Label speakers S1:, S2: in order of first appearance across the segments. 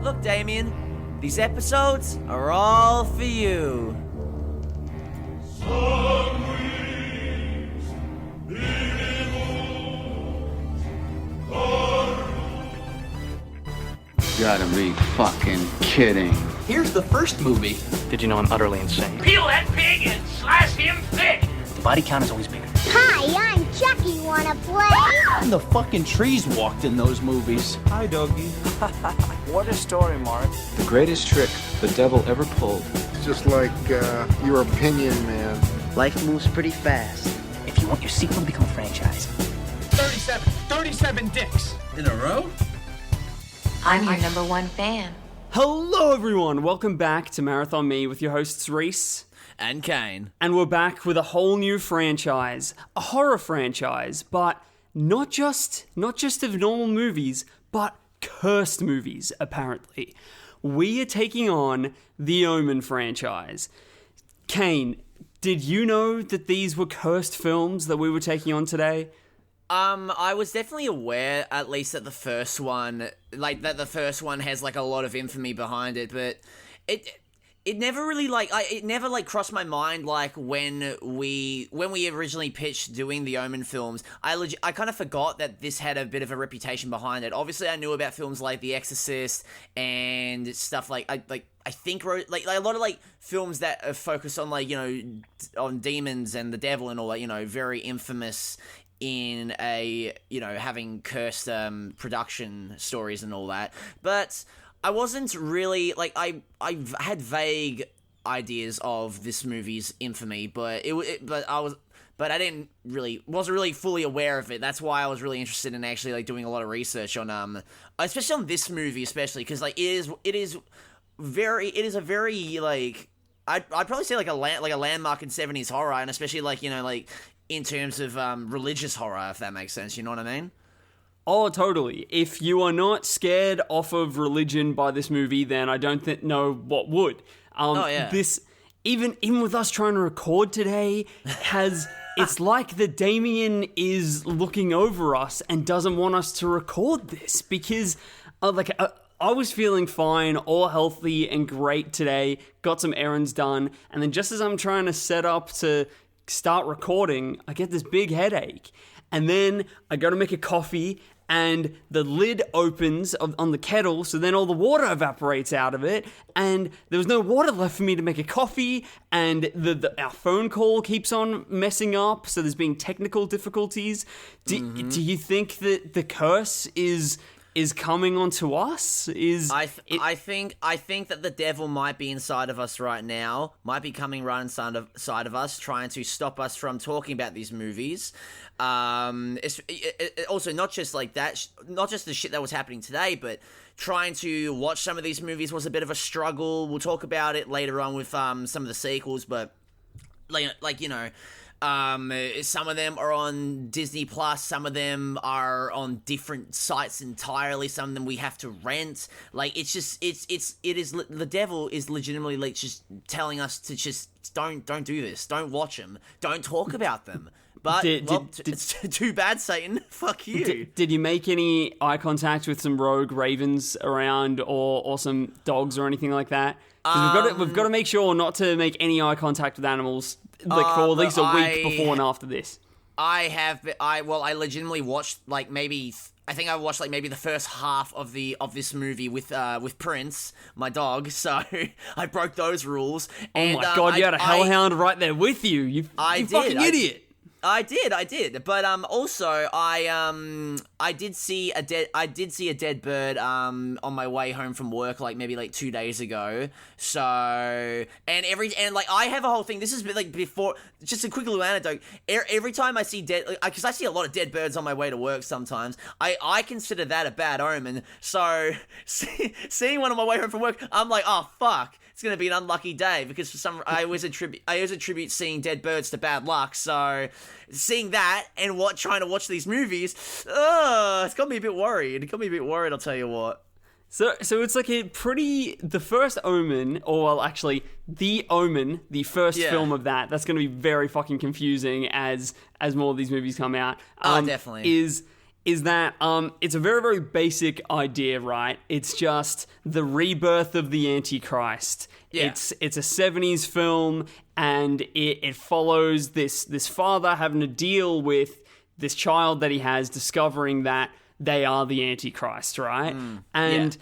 S1: Look, Damien, these episodes are all for you.
S2: Gotta be fucking kidding.
S3: Here's the first movie.
S4: Did you know I'm utterly insane?
S5: Peel that pig and slice him thick.
S4: The body count is always bigger.
S6: Hi, I'm Chucky. Wanna play?
S3: And the fucking trees walked in those movies.
S7: Hi, doggy.
S4: What a story, Mark.
S2: The greatest trick the devil ever pulled.
S8: It's just like your opinion, man.
S9: Life moves pretty fast.
S4: If you want your sequel to become a franchise.
S7: 37 dicks.
S3: In a row?
S10: I'm your number one fan.
S11: Hello everyone, welcome back to Marathon Me with your hosts Rhys
S1: And Kane.
S11: and we're back with a whole new franchise, a horror franchise, but not just of normal movies, but cursed movies apparently. We are taking on the Omen franchise. Kane, did you know that these were cursed films that we were taking on today?
S1: I was definitely aware, at least that the first one has like a lot of infamy behind it, but it never really crossed my mind like when we originally pitched doing the Omen films. I kind of forgot that this had a bit of a reputation behind it. Obviously, I knew about films like The Exorcist and stuff like a lot of like films that focus on on demons and the devil and all that, very infamous in having cursed production stories and all that. But I wasn't really I had vague ideas of this movie's infamy, but I didn't wasn't really fully aware of it. That's why I was really interested in actually doing a lot of research on especially on this movie, especially because it is a very I'd probably say a landmark in 70s horror, and especially in terms of religious horror, if that makes sense, you know what I mean?
S11: Oh, totally. If you are not scared off of religion by this movie, then I don't know what would. This, even with us trying to record today, it's like the Damien is looking over us and doesn't want us to record this because, I was feeling fine, all healthy and great today, got some errands done, and then just as I'm trying to set up to start recording, I get this big headache. And then I go to make a coffee and the lid opens on the kettle, so then all the water evaporates out of it, and there was no water left for me to make a coffee, and our phone call keeps on messing up, so there's been technical difficulties. Do you think that the curse is coming onto us?
S1: I think that the devil might be inside of us right now, might be coming right inside of us, trying to stop us from talking about these movies. Also, not just that, not just the shit that was happening today, but trying to watch some of these movies was a bit of a struggle. We'll talk about it later on with some of the sequels, but some of them are on Disney Plus, some of them are on different sites entirely, some of them we have to rent. The devil is legitimately just telling us to just don't do this, don't watch them, don't talk about them. But it's too bad, Satan. Fuck you.
S11: Did you make any eye contact with some rogue ravens around, or some dogs or anything like that? Because we've got to make sure not to make any eye contact with animals for at least a week before and after this.
S1: I legitimately watched maybe the first half of this movie with Prince, my dog. So I broke those rules.
S11: Oh my god, you had a hellhound right there with you. You fucking idiot.
S1: I did. But also I did see a dead bird on my way home from work maybe 2 days ago. So I have a whole thing. This has been before. Just a quick little anecdote. Every time I see because I see a lot of dead birds on my way to work sometimes. I consider that a bad omen. So seeing one on my way home from work, I'm like, oh fuck. It's going to be an unlucky day because I always attribute seeing dead birds to bad luck. So seeing that and trying to watch these movies, it's got me a bit worried. I'll tell you what.
S11: So it's the first Omen, The Omen, the first film of that's going to be very fucking confusing as more of these movies come out.
S1: Definitely.
S11: is that it's a very, very basic idea, right? It's just the rebirth of the antichrist. Yeah. It's a 70s film, and it follows this father having to deal with this child that he has, discovering that they are the antichrist, right? And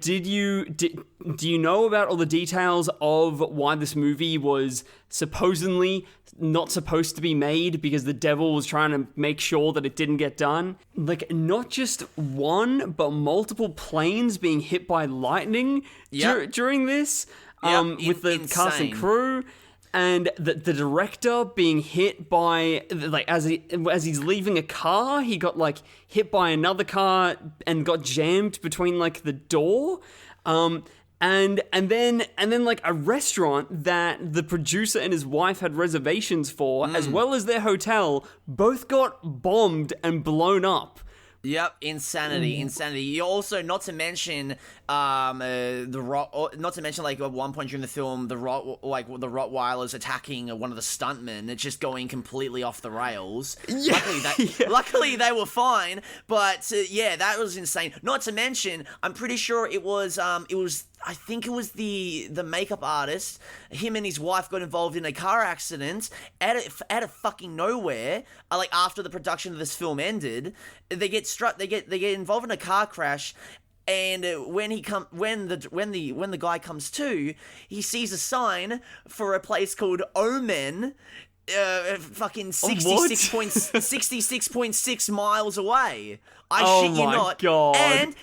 S11: do you know about all the details of why this movie was supposedly not supposed to be made because the devil was trying to make sure that it didn't get done? Like, not just one, but multiple planes being hit by lightning during this, with the cast and crew. And the director being hit by, like, as he's leaving a car, he got, like, hit by another car and got jammed between, like, the door. And then like a restaurant that the producer and his wife had reservations for, as well as their hotel, both got bombed and blown up.
S1: Yep, insanity. You also, not to mention, like at one point during the film, the Rottweilers attacking one of the stuntmen. It's just going completely off the rails. Yeah. Luckily they were fine, but that was insane. Not to mention, I'm pretty sure it was I think it was the makeup artist. Him and his wife got involved in a car accident out of fucking nowhere. Like, after the production of this film ended, they get involved in a car crash. And when the guy comes to, he sees a sign for a place called Omen, fucking 66.6 miles away. I shit you not. God.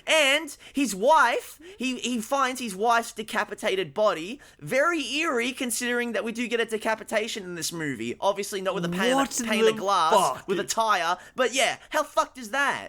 S1: And his wife, he finds his wife's decapitated body. Very eerie, considering that we do get a decapitation in this movie. Obviously not with a pane of glass, with a tire. But yeah, how fucked is that?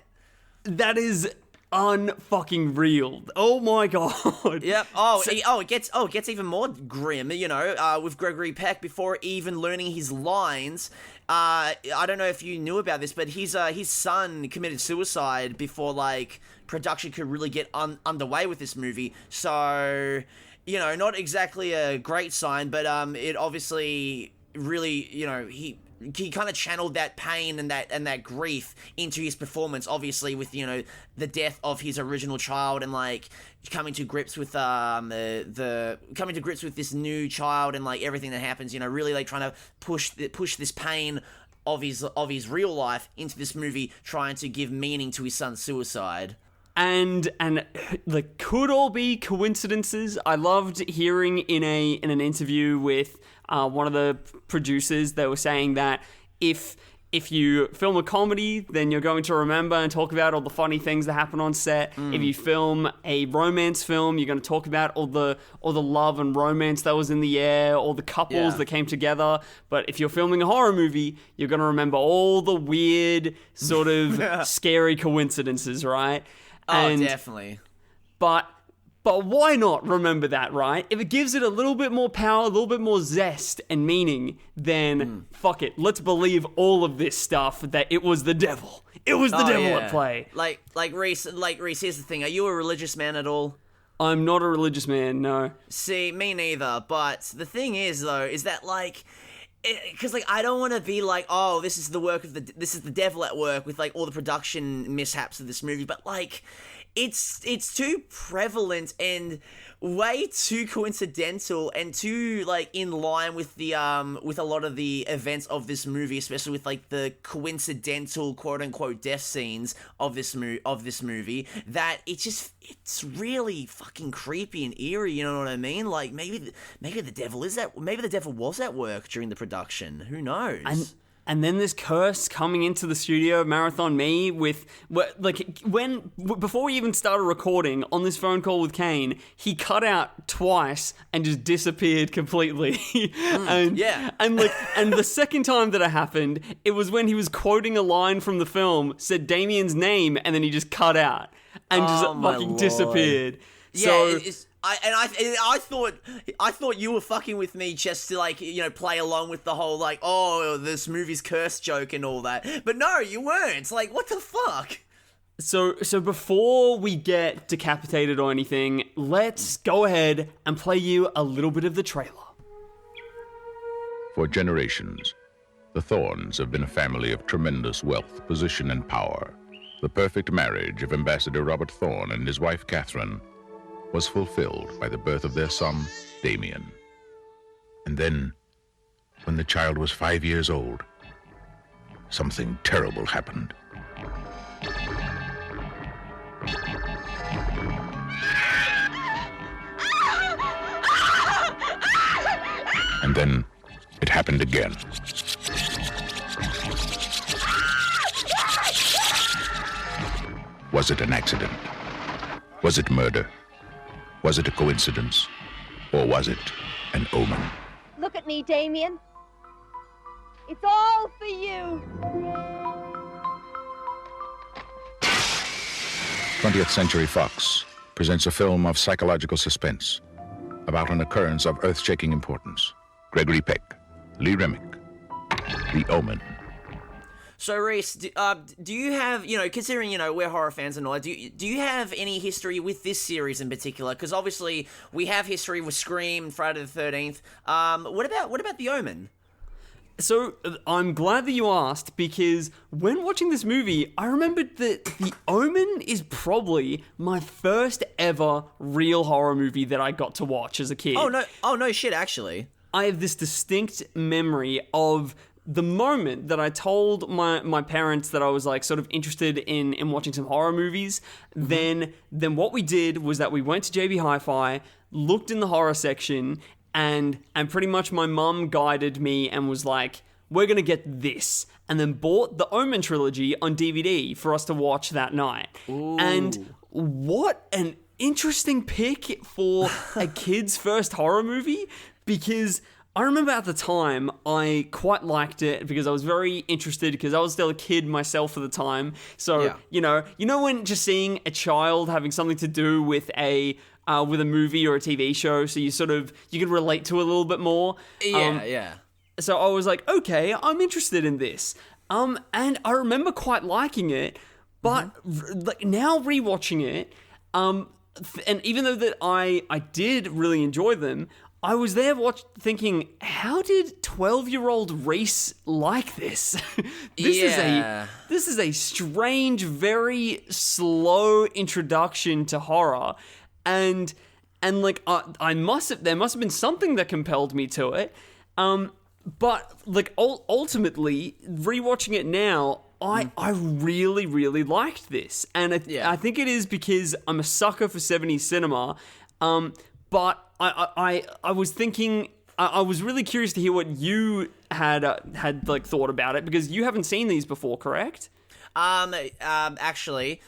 S11: That is unfucking real. Oh my god.
S1: Yep. It gets even more grim, with Gregory Peck, before even learning his lines. I don't know if you knew about this, but his son committed suicide before, like, production could really get underway with this movie. So, not exactly a great sign, but it obviously really, he kind of channeled that pain and that grief into his performance, obviously, with, the death of his original child, and, like, coming to grips with coming to grips with this new child, and, like, everything that happens, really, like, trying to push this pain of his real life into this movie, trying to give meaning to his son's suicide.
S11: And like, could all be coincidences. I loved hearing in an interview with one of the producers, they were saying that if you film a comedy, then you're going to remember and talk about all the funny things that happen on set. If you film a romance film, you're going to talk about all the love and romance that was in the air, all the couples that came together. But if you're filming a horror movie, you're going to remember all the weird, sort of scary coincidences, right?
S1: Definitely.
S11: But why not remember that, right? If it gives it a little bit more power, a little bit more zest and meaning, then fuck it. Let's believe all of this stuff that it was the devil. It was the devil at play.
S1: Like Rhys, here's the thing. Are you a religious man at all?
S11: I'm not a religious man, no.
S1: See, me neither. But the thing is, though, is that, like, because, like, I don't want to be like, oh, this is the devil at work with, like, all the production mishaps of this movie, but, like, it's too prevalent and way too coincidental and too, like, in line with the with a lot of the events of this movie, especially with, like, the coincidental quote unquote death scenes of this movie, that it's really fucking creepy and eerie. You know what I mean? Like, maybe the devil was at work during the production. Who knows?
S11: And then this curse coming into the studio, Marathon Me, before we even started recording on this phone call with Kane, he cut out twice and just disappeared completely. And the second time that it happened, it was when he was quoting a line from the film, said Damien's name, and then he just cut out and just fucking disappeared.
S1: Yeah, I thought you were fucking with me just to, like, play along with the whole, like, oh, this movie's curse joke and all that. But no, you weren't. Like, what the fuck?
S11: So before we get decapitated or anything, let's go ahead and play you a little bit of the trailer.
S12: For generations, the Thorns have been a family of tremendous wealth, position, and power. The perfect marriage of Ambassador Robert Thorne and his wife Catherine was fulfilled by the birth of their son, Damien. And then, when the child was 5 years old, something terrible happened. And then it happened again. Was it an accident? Was it murder? Was it a coincidence? Or was it an omen?
S6: Look at me, Damien. It's all for you.
S12: 20th Century Fox presents a film of psychological suspense about an occurrence of earth-shaking importance. Gregory Peck, Lee Remick, The Omen.
S1: So, Rhys, do you have, considering, we're horror fans and all that, do you have any history with this series in particular? Because obviously we have history with Scream, Friday the 13th. What about The Omen?
S11: So, I'm glad that you asked, because when watching this movie, I remembered that The Omen is probably my first ever real horror movie that I got to watch as a kid.
S1: Oh no shit, actually.
S11: I have this distinct memory of the moment that I told my parents that I was like sort of interested in watching some horror movies. Then what we did was that we went to JB Hi-Fi, looked in the horror section, and pretty much my mum guided me and was like, we're going to get this. And then bought the Omen trilogy on DVD for us to watch that night.
S1: Ooh.
S11: And what an interesting pick for a kid's first horror movie, because I remember at the time I quite liked it because I was very interested, because I was still a kid myself at the time. So,
S1: yeah.
S11: you know when just seeing a child having something to do with a movie or a TV show, so you can relate to it a little bit more.
S1: Yeah.
S11: So I was like, okay, I'm interested in this. And I remember quite liking it, but like now rewatching it, and even though that I did really enjoy them, I was there thinking, how did 12-year-old Rhys like this? This is a strange, very slow introduction to horror, and like there must have been something that compelled me to it. But like ultimately, rewatching it now, I really, really liked this, and I think it is because I'm a sucker for 70s cinema. But I was thinking, I was really curious to hear what you had like thought about it, because you haven't seen these before, correct?
S1: Actually,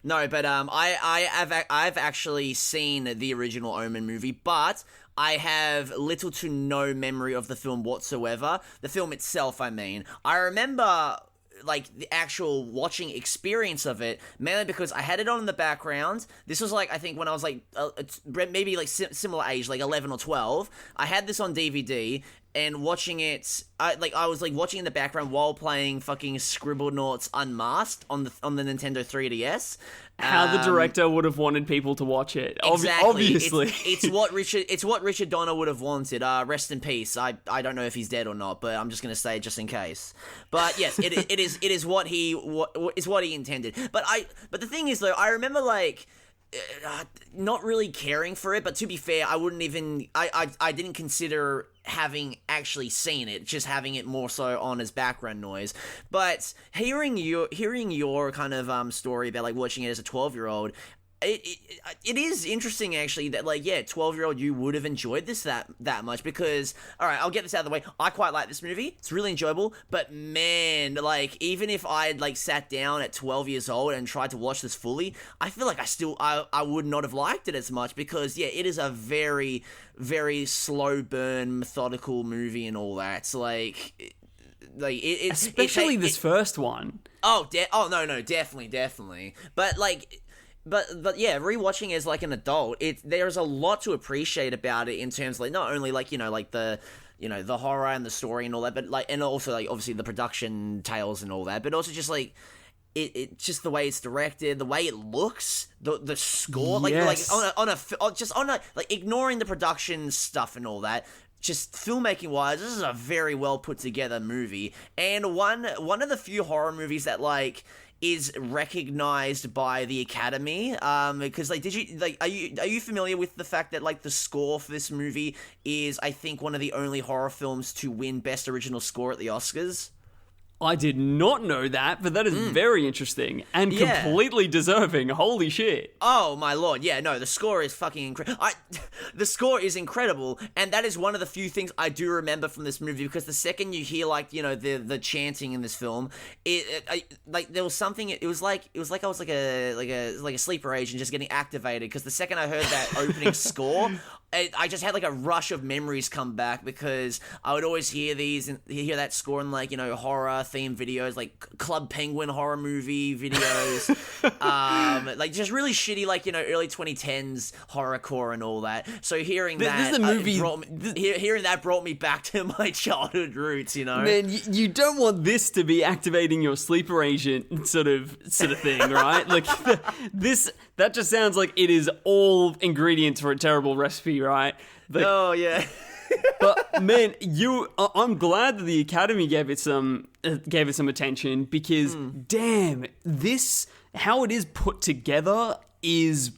S1: no, but I've actually seen the original Omen movie, but I have little to no memory of the film whatsoever. The film itself, I mean. I remember like the actual watching experience of it, mainly because I had it on in the background. This was like, I think when I was like maybe like similar age, like 11 or 12. I had this on DVD and watching it, I was like watching in the background while playing fucking Scribblenauts Unmasked on the Nintendo 3DS.
S11: How the director would have wanted people to watch it.
S1: Exactly.
S11: Obviously.
S1: It's what Richard Donner would have wanted. Rest in peace. I don't know if he's dead or not, but I'm just gonna say it just in case. But yes, it is what he intended. But the thing is though, I remember like not really caring for it, but to be fair, I wouldn't even I didn't consider having actually seen it, just having it more so on as background noise. But hearing your kind of story about like watching it as a 12-year-old, it is interesting actually that like 12-year-old you would have enjoyed this that much, because alright, I'll get this out of the way, I quite like this movie, it's really enjoyable, but man, like even if I had like sat down at 12 years old and tried to watch this fully, I feel like I would not have liked it as much, because it is a very, very slow burn, methodical movie and all that. So
S11: especially this first one.
S1: No, definitely. But yeah, rewatching as like an adult, there's a lot to appreciate about it in terms of like not only like like the the horror and the story and all that, but like, and also like obviously the production tales and all that, but also just like it just the way it's directed, the way it looks, the score, like like ignoring the production stuff and all that. Just filmmaking wise, this is a very well put together movie, and one of the few horror movies that like is recognized by the Academy. Because like, are you familiar with the fact that like the score for this movie is, I think, one of the only horror films to win Best Original Score at the Oscars?
S11: I did not know that, but that is very interesting and completely deserving. Holy shit.
S1: Oh, my lord. Yeah, no, the score is fucking incredible. The score is incredible, and that is one of the few things I do remember from this movie, because the second you hear, like, you know, the chanting in this film, like, there was something, it was like I was like a sleeper agent just getting activated, because the second I heard that opening score, I just had like a rush of memories come back, because I would always hear these and hear that score in, like, you know, horror themed videos, like Club Penguin horror movie videos, like just really shitty, like, you know, early 2010s horrorcore and all that. So hearing
S11: this is a movie.
S1: Hearing that brought me back to my childhood roots. You know,
S11: man, you don't want this to be activating your sleeper agent sort of thing, right? Like that just sounds like it is all ingredients for a terrible recipe, right? Like,
S1: oh yeah.
S11: But man, I'm glad that the Academy gave it some attention, because damn, how it is put together is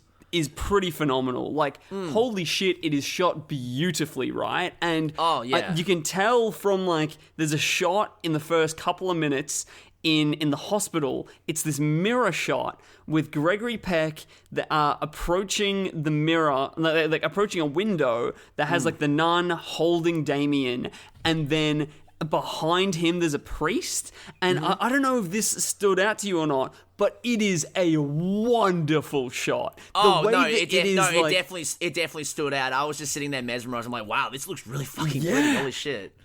S11: pretty phenomenal. Like, holy shit, it is shot beautifully, right? And you can tell from, like, there's a shot in the first couple of minutes in the hospital. It's this mirror shot with Gregory Peck approaching the mirror, like approaching a window that has like the nun holding Damien, and then behind him there's a priest. And I don't know if this stood out to you or not, but it is a wonderful shot.
S1: It definitely stood out. I was just sitting there mesmerized. I'm like, wow, this looks really fucking good. Holy shit.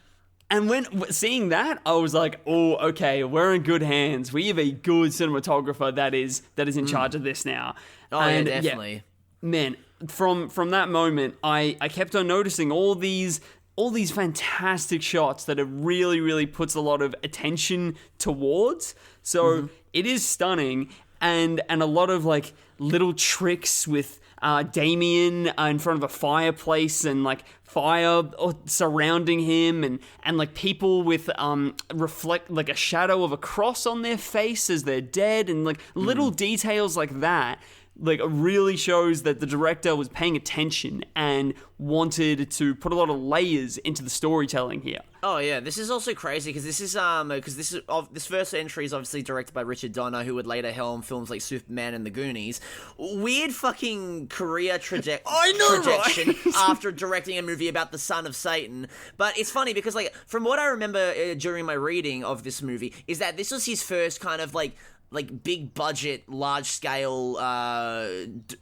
S11: And when seeing that, I was like, oh, okay, we're in good hands. We have a good cinematographer that is in charge of this now.
S1: Oh, and, yeah, definitely.
S11: Yeah, man, from that moment, I kept on noticing all these fantastic shots that it really, really puts a lot of attention towards. So it is stunning, and a lot of like little tricks with Damien in front of a fireplace, and like fire surrounding him, and like people with reflect like a shadow of a cross on their face as they're dead, and like little details like that. Like, really shows that the director was paying attention and wanted to put a lot of layers into the storytelling here.
S1: Oh yeah, this is also crazy because this first entry is obviously directed by Richard Donner, who would later helm films like Superman and The Goonies. Weird fucking career projection
S11: right?
S1: after directing a movie about the son of Satan. But it's funny because, like, from what I remember during my reading of this movie, is that this was his first kind of like big budget, large scale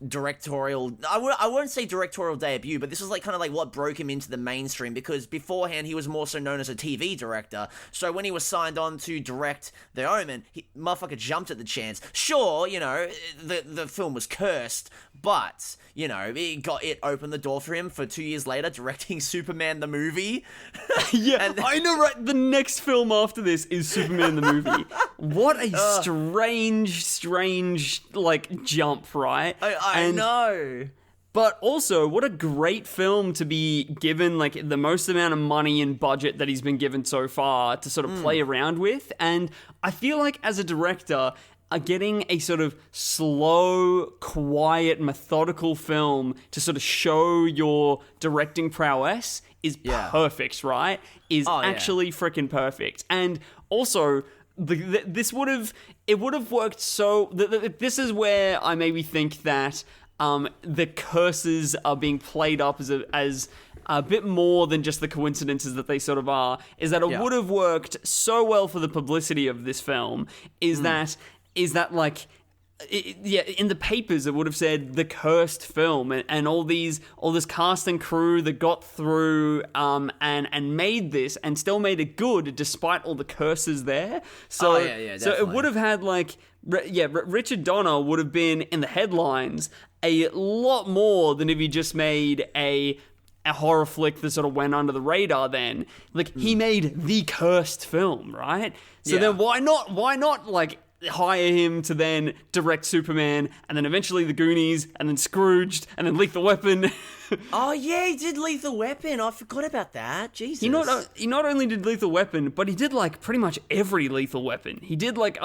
S1: directorial. I won't say directorial debut, but this was like kind of like what broke him into the mainstream, because beforehand he was more so known as a TV director. So when he was signed on to direct The Omen, motherfucker jumped at the chance. Sure, you know, the film was cursed, but you know, it opened the door for him for 2 years later directing Superman the movie.
S11: Yeah, I know, right? The next film after this is Superman the movie. What a strange like jump, right?
S1: I know.
S11: But also, what a great film to be given like the most amount of money and budget that he's been given so far to sort of play around with. And I feel like as a director, getting a sort of slow, quiet, methodical film to sort of show your directing prowess is perfect, right? Actually freaking perfect. And also, this would have worked so. This is where I maybe think that the curses are being played up as a bit more than just the coincidences that they sort of are. Is that it would have worked so well for the publicity of this film? Is that like, in the papers it would have said the cursed film, and all this cast and crew that got through and made this and still made it good despite all the curses there. So so it would have had like Richard Donner would have been in the headlines a lot more than if he just made a horror flick that sort of went under the radar. Then like he made the cursed film, right? So then why not like hire him to then direct Superman, and then eventually The Goonies, and then Scrooged, and then Lethal Weapon.
S1: Oh yeah, he did Lethal Weapon. I forgot about that. Jesus.
S11: He not only did Lethal Weapon, but he did like pretty much every Lethal Weapon. He did like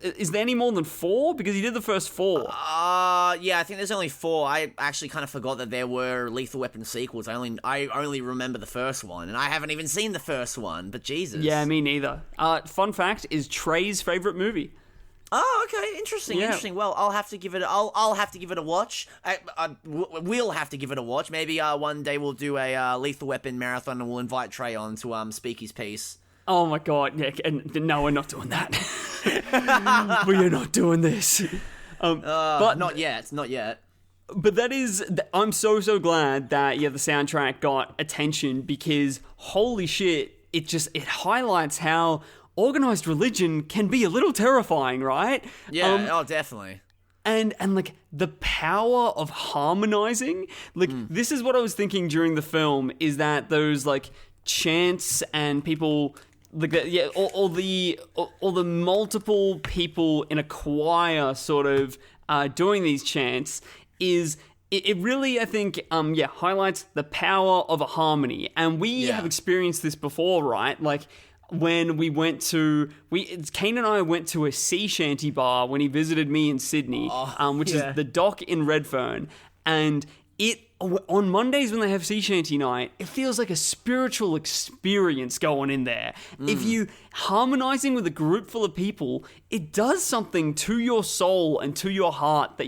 S11: is there any more than 4? Because he did the first 4.
S1: Yeah, I think there's only 4. I actually kind of forgot that there were Lethal Weapon sequels. I only remember the first one, and I haven't even seen the first one. But Jesus.
S11: Yeah, me neither. Fun fact is Trey's favorite movie.
S1: Oh, okay, interesting. Well, I'll have to give it. I'll have to give it a watch. We'll have to give it a watch. Maybe one day we'll do a Lethal Weapon marathon, and we'll invite Trey on to speak his piece.
S11: Oh my god, yeah, and no, we're not doing that. We are not doing this.
S1: But not yet.
S11: But I'm so glad that the soundtrack got attention, because holy shit, it highlights how organized religion can be a little terrifying, right?
S1: Yeah, definitely.
S11: And like the power of harmonizing, like this is what I was thinking during the film, is that those like chants and people like all the multiple people in a choir sort of doing these chants is. It really, I think, highlights the power of a harmony. And we have experienced this before, right? Like, when we went to... Kane and I went to a sea shanty bar when he visited me in Sydney, which is the Dock in Redfern. And on Mondays when they have sea shanty night, it feels like a spiritual experience going in there. If you harmonizing with a group full of people, it does something to your soul and to your heart that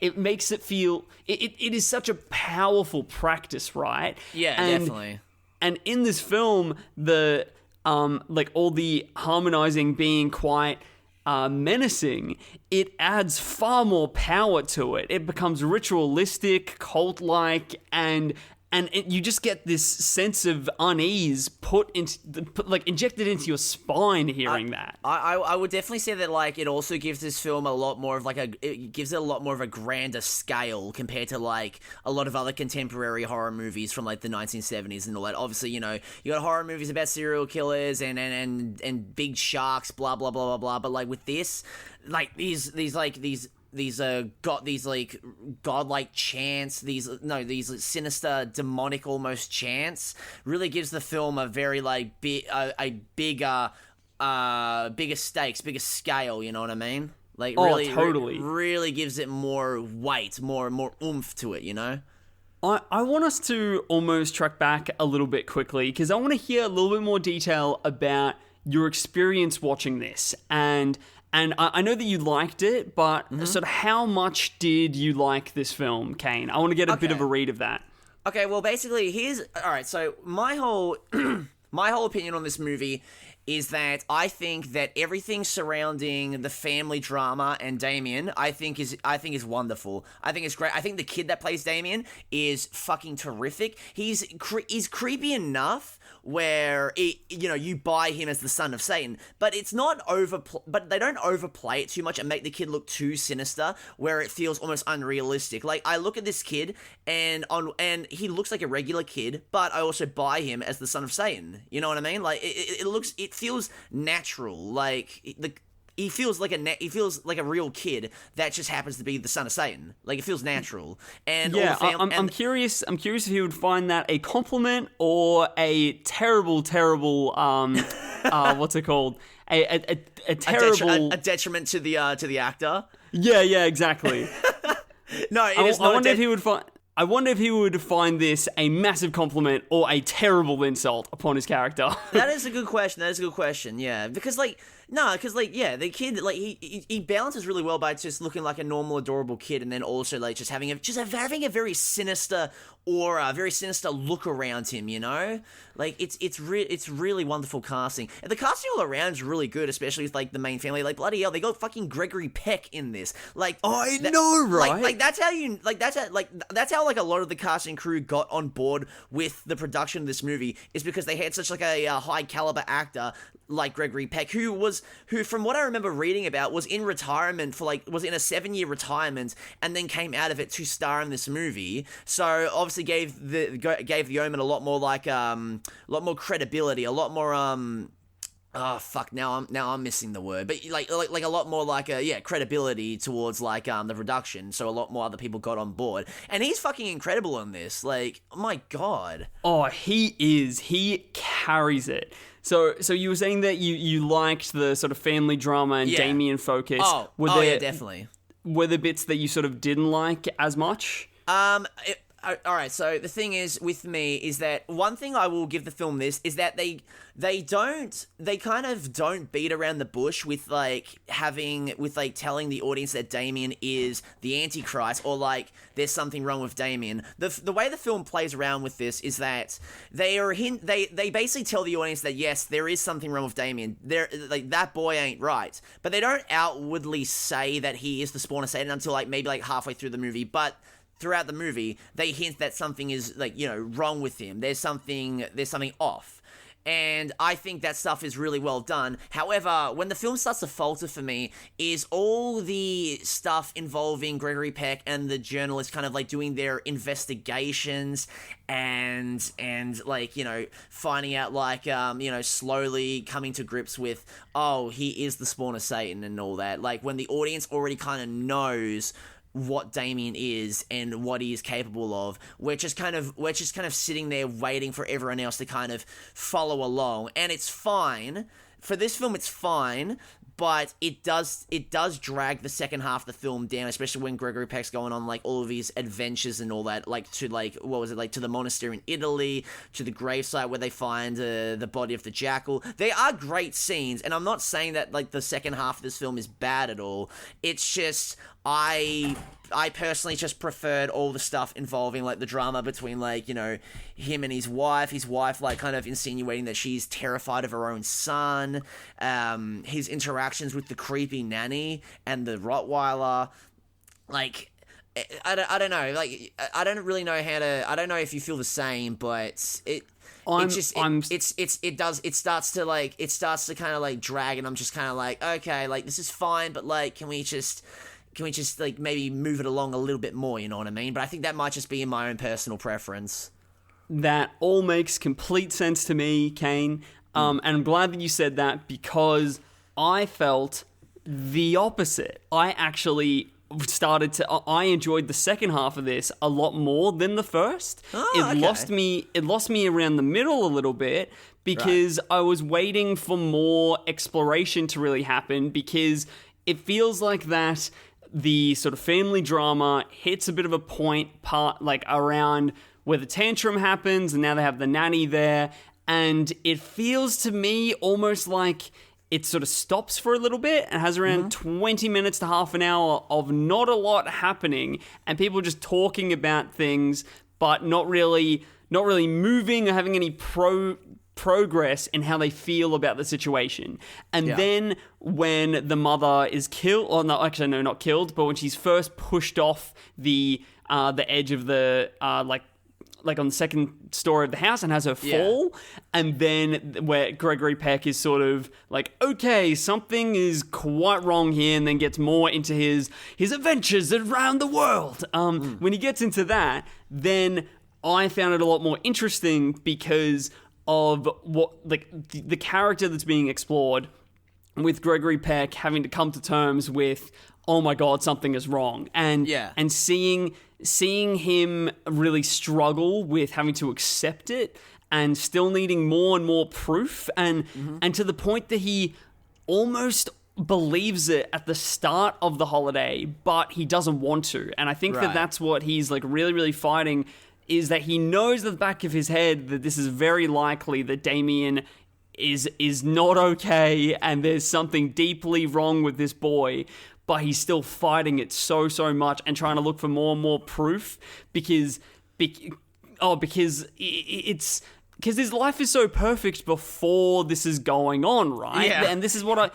S11: it makes it feel... It is such a powerful practice, right?
S1: Yeah, definitely.
S11: And in this film, the like all the harmonizing being quite menacing, it adds far more power to it. It becomes ritualistic, cult-like, and you just get this sense of unease injected into your spine hearing that.
S1: I would definitely say that like it also gives this film a lot more of it gives it a lot more of a grander scale compared to like a lot of other contemporary horror movies from like the 1970s and all that. Obviously, you got horror movies about serial killers and big sharks, blah blah blah blah blah. But like with this, like these godlike chants, these sinister demonic almost chants really gives the film a very like bigger stakes, bigger scale, you know what I mean? Like
S11: totally.
S1: Really gives it more weight, more oomph to it, you know?
S11: I want us to almost track back a little bit quickly, because I want to hear a little bit more detail about your experience watching this. And I know that you liked it, but sort of how much did you like this film, Kane? I want to get a bit of a read of that.
S1: Okay, well, basically, alright, so my whole opinion on this movie is that I think that everything surrounding the family drama and Damien, I think is wonderful. I think it's great. I think the kid that plays Damien is fucking terrific. He's creepy enough where you buy him as the son of Satan, but it's not but they don't overplay it too much and make the kid look too sinister where it feels almost unrealistic. Like I look at this kid and he looks like a regular kid, but I also buy him as the son of Satan. You know what I mean? Like it feels natural. Like he feels like a real kid that just happens to be the son of Satan. Like it feels natural. And
S11: I'm curious. I'm curious if you would find that a compliment or a terrible, what's it called? A terrible
S1: a detriment to the actor.
S11: Yeah, exactly.
S1: No, it is not.
S11: I wonder if he would find this a massive compliment or a terrible insult upon his character.
S1: That is a good question. Yeah, because the kid, like he balances really well by just looking like a normal, adorable kid, and then also like just having a very sinister aura, a very sinister look around him. You know, like it's really wonderful casting, and the casting all around is really good, especially with like the main family. Like bloody hell, they got fucking Gregory Peck in this. Like
S11: I know, right?
S1: That's how like a lot of the cast and crew got on board with the production of this movie, is because they had such like a high caliber actor like Gregory Peck, who from what I remember reading about was in retirement was in a 7-year retirement and then came out of it to star in this movie. So obviously gave the Omen a lot more like a lot more credibility, a lot more Oh fuck! Now I'm missing the word, but like a lot more like credibility towards like the production, so a lot more other people got on board, and he's fucking incredible in this. Like, oh my god!
S11: Oh, he carries it. So you were saying that you liked the sort of family drama and Damien focus.
S1: Yeah, definitely.
S11: Were there bits that you sort of didn't like as much?
S1: All right, so the thing is with me is that one thing I will give the film this is that they kind of don't beat around the bush with telling the audience that Damien is the antichrist or like there's something wrong with Damien. The way the film plays around with this is that they basically tell the audience that yes, there is something wrong with Damien. Like that boy ain't right, but they don't outwardly say that he is the spawn of Satan until maybe halfway through the movie, but throughout the movie, they hint that something is wrong with him. There's something off. And I think that stuff is really well done. However, when the film starts to falter for me is all the stuff involving Gregory Peck and the journalists kind of doing their investigations and finding out slowly coming to grips with, oh, he is the spawn of Satan and all that. Like when the audience already kind of knows what Damien is and what he is capable of. We're just kind of sitting there waiting for everyone else to kind of follow along, and it's fine. For this film, it's fine, but it does drag the second half of the film down, especially when Gregory Peck's going on all of his adventures and all that, to the monastery in Italy, to the gravesite where they find the body of the jackal. They are great scenes, and I'm not saying that the second half of this film is bad at all. It's just I personally just preferred all the stuff involving the drama between him and his wife kind of insinuating that she's terrified of her own son, his interactions with the creepy nanny and the Rottweiler. I don't know, I don't really know how to, I don't know if you feel the same, but it starts to kind of drag, and I'm just kind of okay, this is fine, but can we just maybe move it along a little bit more, you know what I mean? But I think that might just be in my own personal preference.
S11: That all makes complete sense to me, Kane. And I'm glad that you said that, because I felt the opposite. I actually I enjoyed the second half of this a lot more than the first. It lost me around the middle a little bit, because I was waiting for more exploration to really happen, because it feels like that the sort of family drama hits a bit of a point around where the tantrum happens, and now they have the nanny there, and it feels to me almost like it sort of stops for a little bit and has around 20 minutes to half an hour of not a lot happening, and people just talking about things but not really moving or having any progress in how they feel about the situation. And then when the mother is killed, or no, actually no, not killed, but when she's first pushed off the edge of the on the second story of the house and has her fall, and then where Gregory Peck is sort of okay, something is quite wrong here, and then gets more into his adventures around the world. When he gets into that, then I found it a lot more interesting, because of what the character that's being explored, with Gregory Peck having to come to terms with, oh my god, something is wrong, and seeing him really struggle with having to accept it, and still needing more and more proof, and to the point that he almost believes it at the start of the holiday, but he doesn't want to. And I think that's what he's really, really fighting, is that he knows at the back of his head that this is very likely that Damien is not okay, and there's something deeply wrong with this boy, but he's still fighting it so much and trying to look for more and more proof, because his life is so perfect before this is going on, right?
S1: Yeah.
S11: And this is what I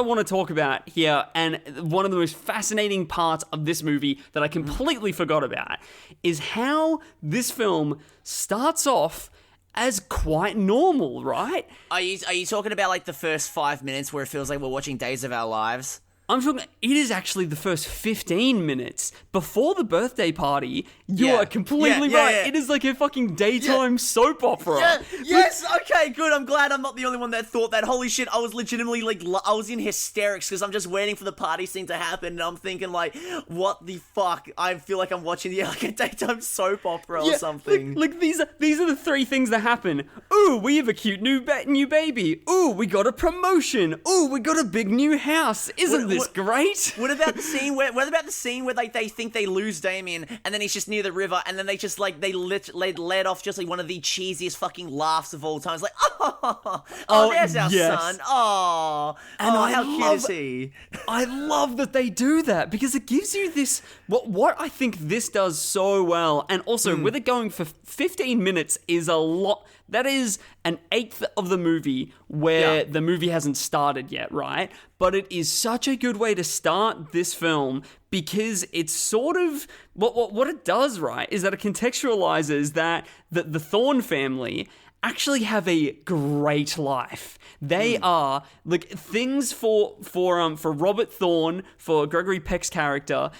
S11: want to talk about here. And one of the most fascinating parts of this movie that I completely forgot about is how this film starts off as quite normal, right?
S1: Are you talking about the first 5 minutes where it feels like we're watching Days of Our Lives?
S11: I'm talking, it is actually the first 15 minutes before the birthday party. You are completely right. Yeah. It is like a fucking daytime soap opera.
S1: Yeah. Yes, okay, good. I'm glad I'm not the only one that thought that. Holy shit, I was legitimately, like, I was in hysterics because I'm just waiting for the party scene to happen, and I'm thinking, like, what the fuck? I feel like I'm watching, like a daytime soap opera or something.
S11: Like these are the three things that happen. Ooh, we have a cute new baby. Ooh, we got a promotion. Ooh, we got a big new house. Isn't this great?
S1: What about the scene where like they think they lose Damien, and then he's just near the river, and then they just like they let off just like one of the cheesiest fucking laughs of all time. It's like, there's our son. How cute is he?
S11: I love that they do that because it gives you this what I think this does so well, and also with it going for 15 minutes is a lot. That is an eighth of the movie where the movie hasn't started yet, right? But it is such a good way to start this film because it's sort of what it does, right? Is that it contextualizes that the Thorne family actually have a great life. They are like things for Robert Thorne, for Gregory Peck's character.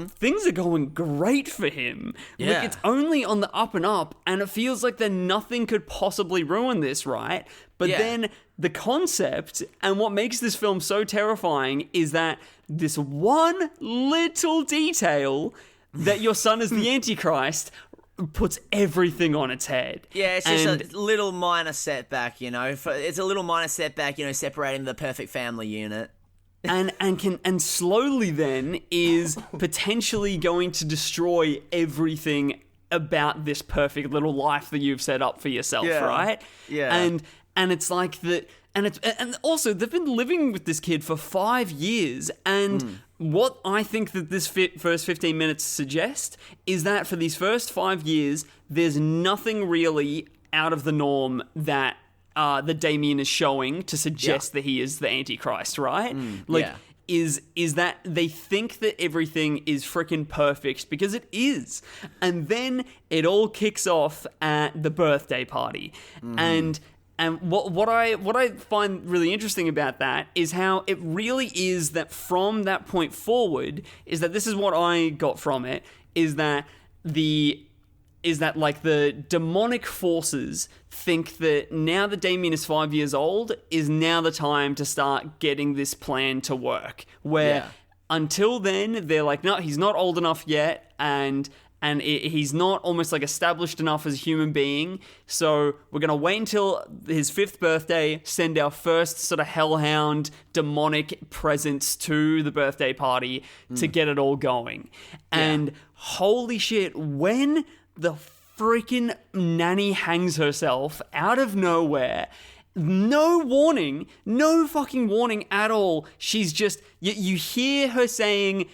S11: Things are going great for him.
S1: Yeah.
S11: Like, it's only on the up and up, and it feels like that nothing could possibly ruin this, right? But then the concept and what makes this film so terrifying is that this one little detail that your son is the Antichrist puts everything on its head.
S1: Yeah, it's just a little minor setback, you know. It's a little minor setback, you know, separating the perfect family unit.
S11: and slowly then is potentially going to destroy everything about this perfect little life that you've set up for yourself, right?
S1: Yeah.
S11: And it's like that, and also they've been living with this kid for 5 years, and what I think that this first 15 minutes suggest is that for these first 5 years, there's nothing really out of the norm that Damien is showing to suggest that he is the Antichrist, right? Is that they think that everything is freaking perfect because it is. And then it all kicks off at the birthday party. And what I find really interesting about that is how it really is that from that point forward, is that this is what I got from it, is that like the demonic forces think that now that Damien is 5 years old is now the time to start getting this plan to work. Where until then, they're like, no, he's not old enough yet, and he's not almost like established enough as a human being. So we're going to wait until his 5th birthday, send our first sort of hellhound demonic presence to the birthday party to get it all going. And holy shit, when the freaking nanny hangs herself out of nowhere, no warning, no fucking warning at all. She's just, you hear her saying,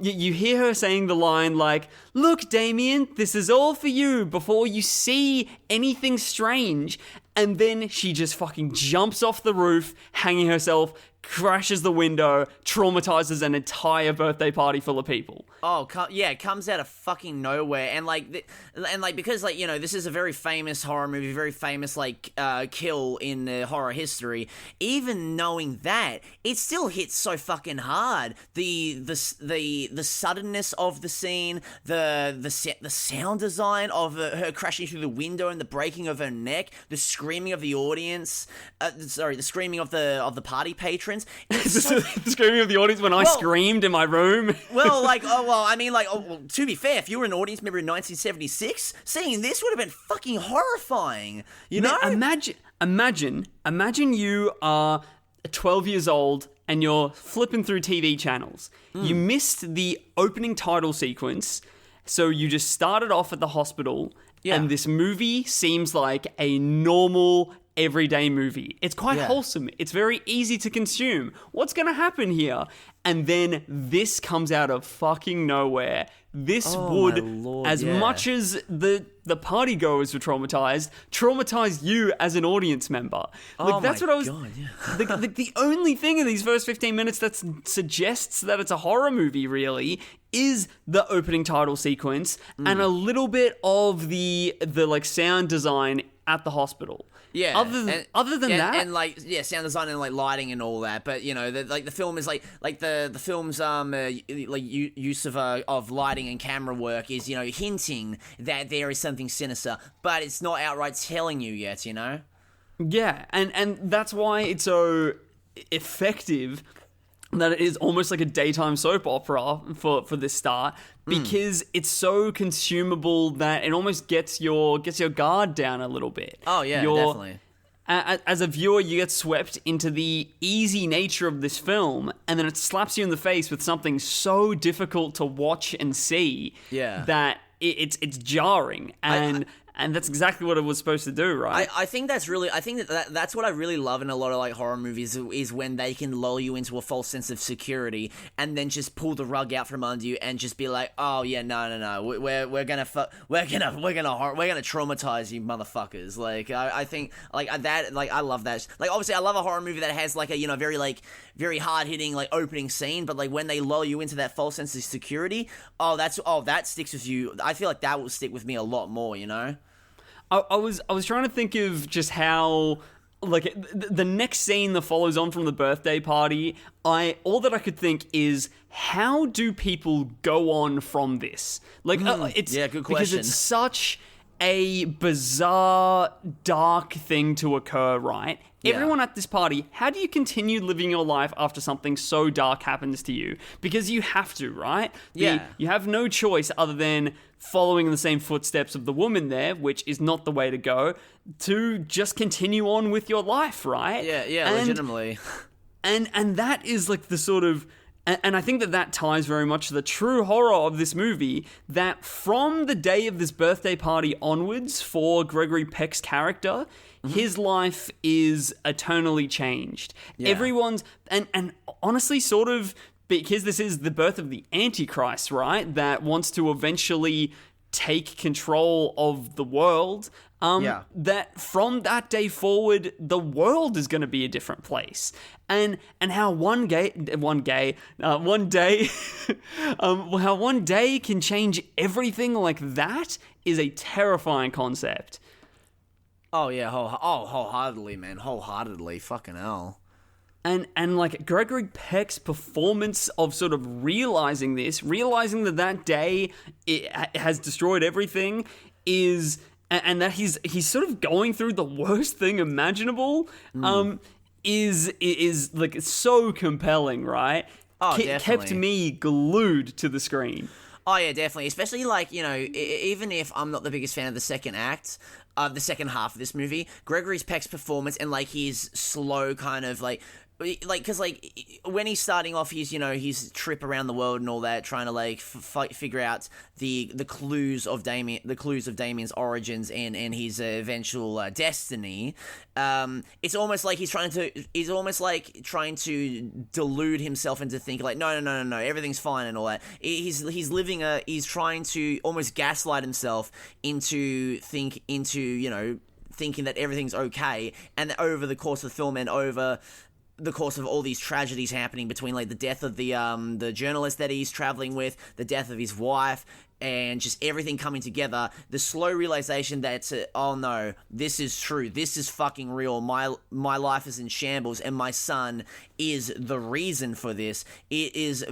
S11: you hear her saying the line like, "Look, Damien, this is all for you," before you see anything strange. And then she just fucking jumps off the roof, hanging herself, crashes the window, traumatizes an entire birthday party full of people.
S1: Oh, it comes out of fucking nowhere, and because like, you know, this is a very famous horror movie, very famous like kill in horror history. Even knowing that, it still hits so fucking hard. The suddenness of the scene, the sound design of her crashing through the window and the breaking of her neck, the screaming of the audience, the screaming of the party patrons.
S11: The screaming of the audience when I screamed in my room.
S1: To be fair, if you were an audience member in 1976, seeing this would have been fucking horrifying. You know?
S11: Imagine you are 12 years old and you're flipping through TV channels. You missed the opening title sequence, so you just started off at the hospital, and this movie seems like a normal everyday movie. It's quite wholesome. It's very easy to consume. What's going to happen here? And then this comes out of fucking nowhere. This would, much as the partygoers were traumatize you as an audience member. The only thing in these first 15 minutes that suggests that it's a horror movie, really, is the opening title sequence and a little bit of the like sound design at the hospital.
S1: Yeah.
S11: Other than that,
S1: and like sound design and like lighting and all that. But you know, the film is like the film's use of lighting and camera work is, you know, hinting that there is something sinister, but it's not outright telling you yet. You know.
S11: Yeah, and that's why it's so effective. That it is almost like a daytime soap opera for this start, because it's so consumable that it almost gets your guard down a little bit.
S1: Oh yeah, definitely.
S11: As a viewer, you get swept into the easy nature of this film, and then it slaps you in the face with something so difficult to watch and see.
S1: Yeah.
S11: That it's jarring, and that's exactly what it was supposed to do, right?
S1: I think that's what I really love in a lot of like horror movies is when they can lull you into a false sense of security and then just pull the rug out from under you and just be like, oh yeah, no, we're gonna traumatize you, motherfuckers. Like I think like that, like I love that. Like obviously I love a horror movie that has like a, you know, very hard hitting like opening scene, but like when they lull you into that false sense of security, that sticks with you. I feel like that will stick with me a lot more, you know.
S11: I was trying to think of just how, like, the next scene that follows on from the birthday party, all that I could think is, how do people go on from this? Like, it's
S1: good question.
S11: Because it's such a bizarre, dark thing to occur, right? Yeah. Everyone at this party, how do you continue living your life after something so dark happens to you? Because you have to, right?
S1: Yeah.
S11: You have no choice other than following in the same footsteps of the woman there, which is not the way to go, to just continue on with your life, right?
S1: Yeah, legitimately.
S11: And that is like the sort of... And I think that ties very much to the true horror of this movie, that from the day of this birthday party onwards for Gregory Peck's character, his life is eternally changed.
S1: Yeah.
S11: Everyone's... And honestly, sort of... Because this is the birth of the antichrist, right? That wants to eventually take control of the world. That from that day forward, the world is going to be a different place. And how one day can change everything like that is a terrifying concept.
S1: Oh yeah, wholeheartedly, man, wholeheartedly, fucking hell.
S11: And like Gregory Peck's performance of sort of realizing that day it has destroyed everything and that he's sort of going through the worst thing imaginable, is like so compelling, right?
S1: Oh, definitely.
S11: Kept me glued to the screen.
S1: Oh yeah, definitely. Especially like, you know, even if I'm not the biggest fan of the second act, the second half of this movie, Gregory Peck's performance and like his slow kind of like because like when he's starting off his trip around the world and all that, trying to like figure out the clues of Damien's origins and his eventual destiny, it's almost like he's trying to delude himself into thinking like no, everything's fine and all that. He's trying to almost gaslight himself into thinking that everything's okay, and over the course of the film and over the course of all these tragedies happening between like the death of the journalist that he's traveling with, the death of his wife, and just everything coming together, the slow realization that oh no, this is true, this is fucking real, my life is in shambles and my son is the reason for this. It is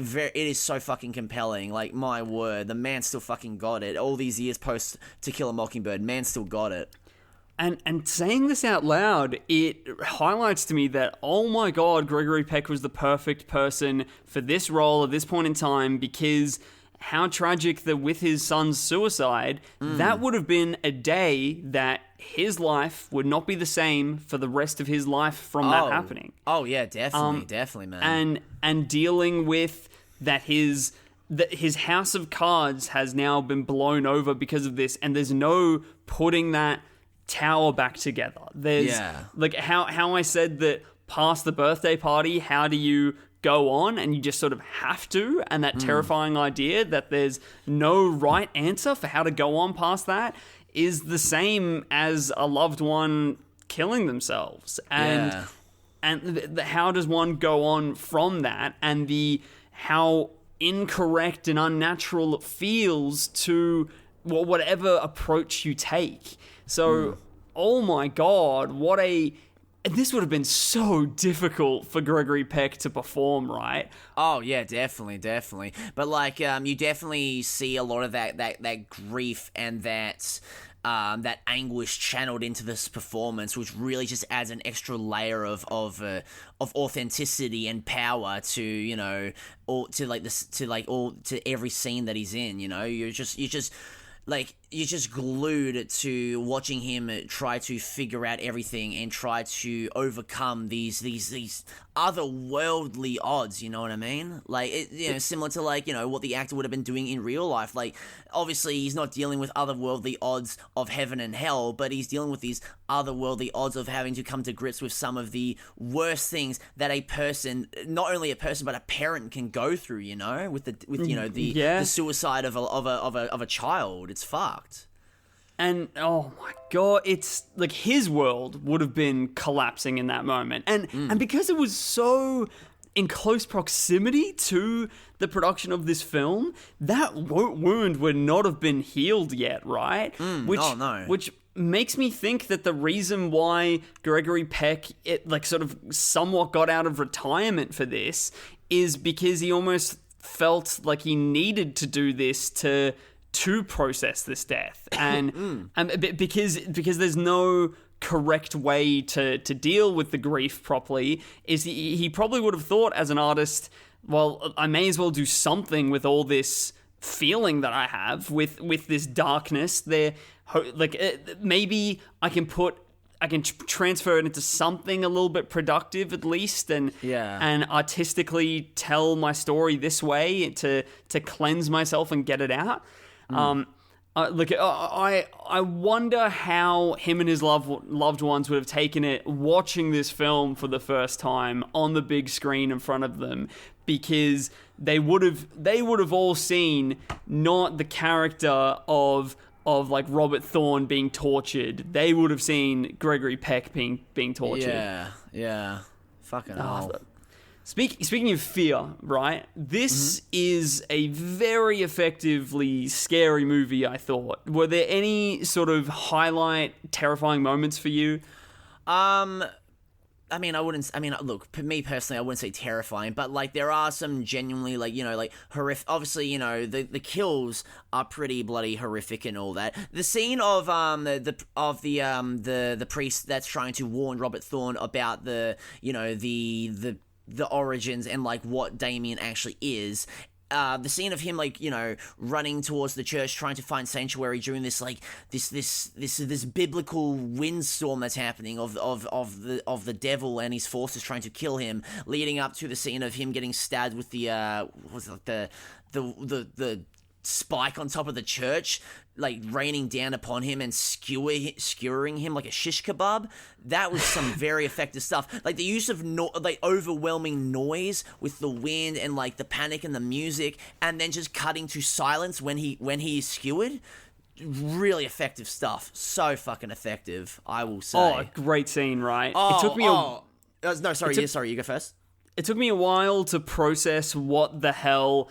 S1: so fucking compelling. Like, my word, the man still fucking got it. All these years post To Kill a Mockingbird, man still got it.
S11: And saying this out loud, it highlights to me that, oh my god, Gregory Peck was the perfect person for this role at this point in time, because how tragic that with his son's suicide, that would have been a day that his life would not be the same for the rest of his life from that happening.
S1: Oh yeah, definitely, man.
S11: And dealing with that his house of cards has now been blown over because of this, and there's no putting that tower back together. There's like how I said that past the birthday party, how do you go on? And you just sort of have to, and that terrifying idea that there's no right answer for how to go on past that is the same as a loved one killing themselves. And how does one go on from that, and how incorrect and unnatural it feels to whatever approach you take. So oh my god, this would have been so difficult for Gregory Peck to perform, right?
S1: Oh yeah, definitely. But like, you definitely see a lot of that grief and that anguish channeled into this performance, which really just adds an extra layer of authenticity and power to, you know, to every scene that he's in. You know, you're just glued to watching him try to figure out everything and try to overcome these otherworldly odds, you know what I mean? Like, similar to, like, you know, what the actor would have been doing in real life. Like, obviously he's not dealing with otherworldly odds of heaven and hell, but he's dealing with these otherworldly odds of having to come to grips with some of the worst things that a person, not only a person but a parent, can go through, you know, with the suicide of a child. It's fucked.
S11: And, oh my god, it's like his world would have been collapsing in that moment. And because it was so in close proximity to the production of this film, that wound would not have been healed yet, right? Which makes me think that the reason why Gregory Peck, sort of somewhat got out of retirement for this is because he almost felt like he needed to do this to process this death, and because there's no correct way to deal with the grief properly, is he probably would have thought as an artist, well, I may as well do something with all this feeling that I have with this darkness there. Like, maybe I can transfer it into something a little bit productive at least, and artistically tell my story this way to cleanse myself and get it out. I wonder how him and his loved ones would have taken it watching this film for the first time on the big screen in front of them, because they would have all seen not the character of like Robert Thorne being tortured. They would have seen Gregory Peck being tortured.
S1: Yeah. Fucking hell.
S11: Speaking of fear, right? This is a very effectively scary movie, I thought. Were there any sort of highlight terrifying moments for you?
S1: Look, me personally, I wouldn't say terrifying, but like there are some genuinely horrific. Obviously, you know, the kills are pretty bloody horrific and all that. The scene of the priest that's trying to warn Robert Thorne about the origins and like what Damien actually is. The scene of him, like, you know, running towards the church, trying to find sanctuary during this biblical windstorm that's happening of the devil and his forces trying to kill him, leading up to the scene of him getting stabbed with the spike on top of the church, like raining down upon him and skewering him like a shish kebab. That was some very effective stuff. Like the use of overwhelming noise with the wind and like the panic and the music, and then just cutting to silence when he is skewered. Really effective stuff. So fucking effective, I will say.
S11: Oh, a great scene, right?
S1: It took me you go first.
S11: It took me a while to process what the hell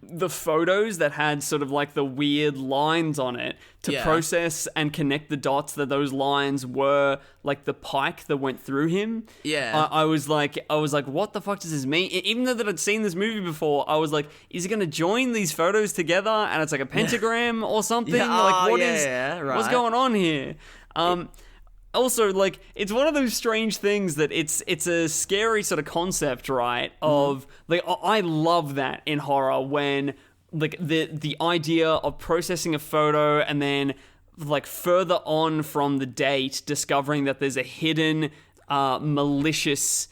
S11: the photos that had sort of like the weird lines on it to process and connect the dots that those lines were like the pike that went through him.
S1: Yeah.
S11: I was like, what the fuck does this mean? Even though that I'd seen this movie before, I was like, is he going to join these photos together and it's like a pentagram or something? What's going on here? Also, like, it's one of those strange things that it's a scary sort of concept, right? Of like, I love that in horror when like the idea of processing a photo and then like further on from the date discovering that there's a hidden malicious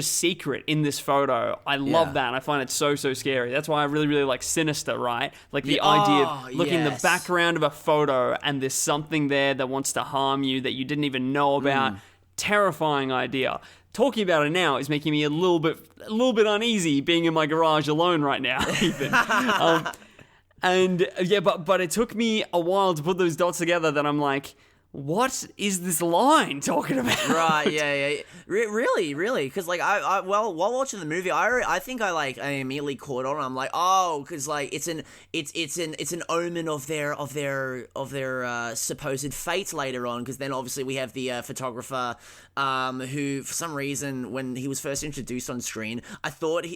S11: secret in this photo. I love that. I find it so scary. That's why I really, really like Sinister, right? Like the idea of looking in the background of a photo and there's something there that wants to harm you that you didn't even know about. Terrifying idea. Talking about it now is making me a little bit uneasy being in my garage alone right now, even. But it took me a while to put those dots together that I'm like, what is this line talking about?
S1: Right, yeah. Really, because like while watching the movie, I think I immediately caught on. I'm like, oh, because like it's an omen of their supposed fate later on. Because then obviously we have the photographer, who for some reason when he was first introduced on screen, I thought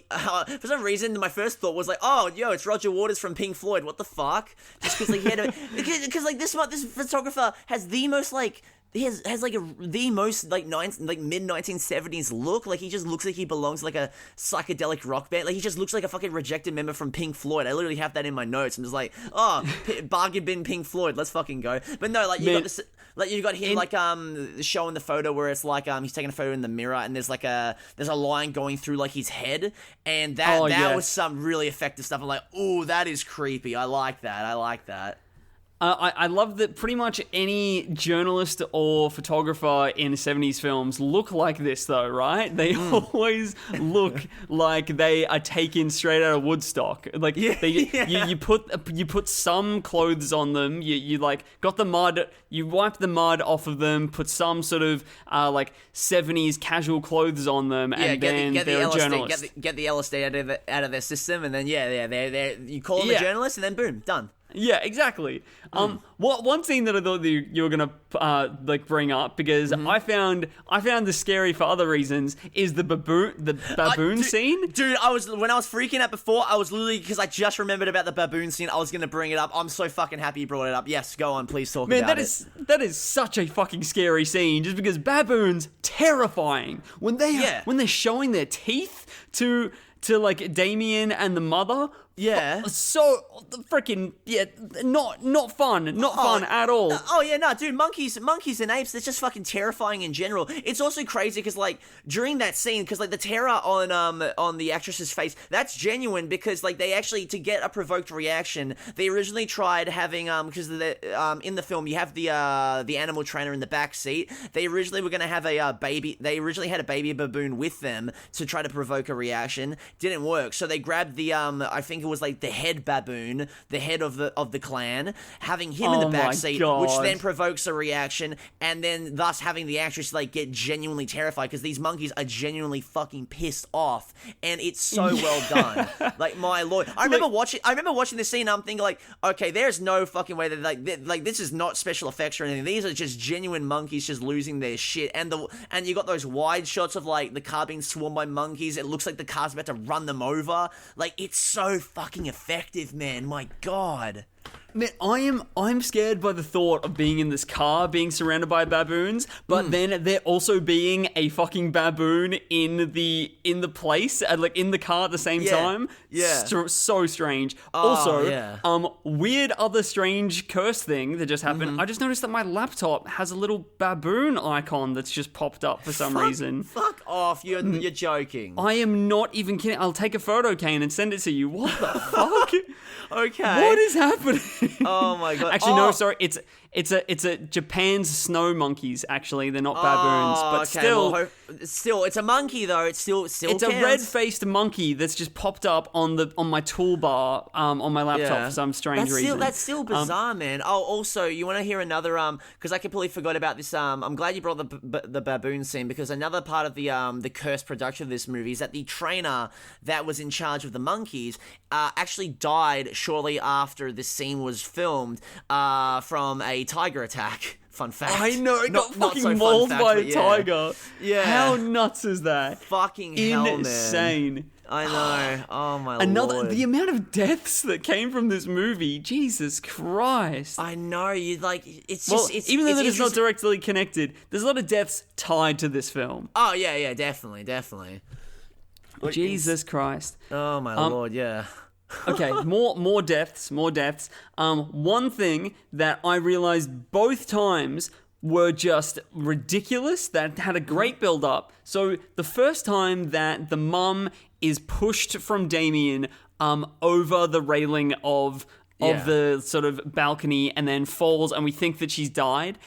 S1: for some reason my first thought was like, oh, yo, it's Roger Waters from Pink Floyd. What the fuck? Just because like he had because like this photographer has the most like has like the most like mid 1970s look. Like he just looks like he belongs to like a psychedelic rock band. Like he just looks like a fucking rejected member from Pink Floyd. I literally have that in my notes. I'm just like, oh, bargain bin Pink Floyd. Let's fucking go. But no, like you got him showing the photo where it's like he's taking a photo in the mirror and there's a line going through like his head, and that was some really effective stuff. I'm like, ooh, that is creepy. I like that.
S11: I love that pretty much any journalist or photographer in 70s films look like this, though, right? They always look like they are taken straight out of Woodstock. Like, you put some clothes on them, you like got the mud, you wipe the mud off of them, put some sort of like 70s casual clothes on them, and then they're a journalist.
S1: Get the LSD out of their system, and then you call them a journalist, and then boom, done.
S11: Yeah, exactly. One scene that I thought that you were gonna bring up, because I found this scary for other reasons, is the baboon scene.
S1: Dude, when I was freaking out before, I was literally, because I just remembered about the baboon scene, I was gonna bring it up. I'm so fucking happy you brought it up. Yes, go on, please talk about it.
S11: That is such a fucking scary scene, just because baboons terrifying when they're showing their teeth to like Damien and the mother.
S1: Yeah.
S11: So freaking not fun at all.
S1: Dude, monkeys and apes, they're just fucking terrifying in general. It's also crazy because like during that scene, because like the terror on the actress's face, that's genuine, because like they actually, to get a provoked reaction, they originally tried having because in the film you have the animal trainer in the back seat. They originally were gonna have a baby. They originally had a baby baboon with them to try to provoke a reaction. Didn't work, so they grabbed the I think it was like the head baboon, the head of the clan, having him in the back seat, which then provokes a reaction, and then thus having the actress like get genuinely terrified, because these monkeys are genuinely fucking pissed off, and it's so well done. Like, my lord, I remember watching this scene. I'm thinking like, okay, there's no fucking way that like this is not special effects or anything. These are just genuine monkeys just losing their shit, and you got those wide shots of like the car being swarmed by monkeys. It looks like the car's about to run them over. Like, it's so fucking effective, man. My God.
S11: Man, I'm scared by the thought of being in this car, being surrounded by baboons, but then there also being a fucking baboon in the place, like in the car at the same time.
S1: Yeah.
S11: So strange. Weird other strange curse thing that just happened. I just noticed that my laptop has a little baboon icon that's just popped up for some reason.
S1: Fuck off. You're joking.
S11: I am not even kidding. I'll take a photo, Kane, and send it to you. What the fuck?
S1: Okay.
S11: What is happening?
S1: Oh my God.
S11: Actually, no, sorry. It's a Japan's snow monkeys. Actually, they're not baboons, but
S1: still, it's a monkey though. It's
S11: it's
S1: counts.
S11: a red-faced monkey that's just popped up on my toolbar on my laptop for some strange reason.
S1: That's still bizarre, man. Oh, also, you want to hear another because I completely forgot about this. I'm glad you brought the baboon scene, because another part of the cursed production of this movie is that the trainer that was in charge of the monkeys actually died shortly after this scene was filmed from a tiger attack. Fun fact.
S11: I know, it got fucking mauled by a tiger. Yeah. How nuts is that?
S1: Fucking hell, man.
S11: Insane.
S1: I know. Oh my lord.
S11: The amount of deaths that came from this movie. Jesus Christ.
S1: I know. Even though
S11: it's not directly connected, there's a lot of deaths tied to this film.
S1: Oh yeah, definitely.
S11: Jesus Christ.
S1: Oh my lord, yeah.
S11: Okay, more deaths. One thing that I realized both times were just ridiculous, that had a great build-up. So the first time that the mum is pushed from Damien over the railing of of the sort of balcony and then falls, and we think that she's died.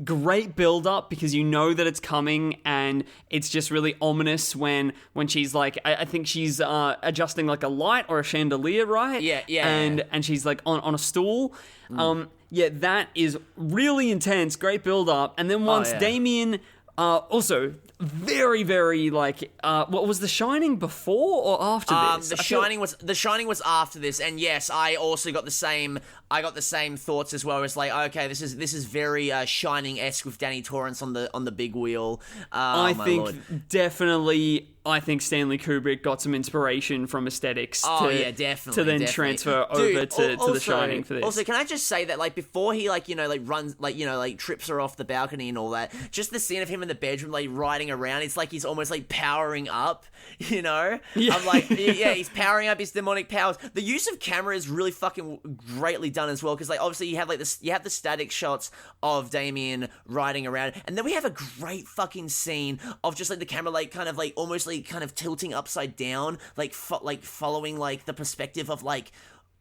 S11: Great build up, because you know that it's coming, and it's just really ominous when she's like, I think she's adjusting like a light or a chandelier, right? And she's like on a stool. That is really intense. Great build up, and then once Damien, also very, very like, what was The Shining before or after this?
S1: The Shining was after this, and yes, I also got the same. I got the same thoughts as well. It's like, okay, this is very Shining-esque with Danny Torrance on the big wheel.
S11: I think definitely. I think Stanley Kubrick got some inspiration from aesthetics to then transfer over to The Shining for this.
S1: Also, can I just say that, like, before he, like, you know, like, runs, like, you know, like, trips her off the balcony and all that, just the scene of him in the bedroom, like, riding around, it's like he's almost, like, powering up, you know? Yeah. I'm like, he's powering up his demonic powers. The use of camera is really fucking greatly done as well, because, like, obviously you have, like, you have the static shots of Damien riding around, and then we have a great fucking scene of just, like, the camera, like, kind of, like, almost, like, kind of tilting upside down, like following like the perspective of like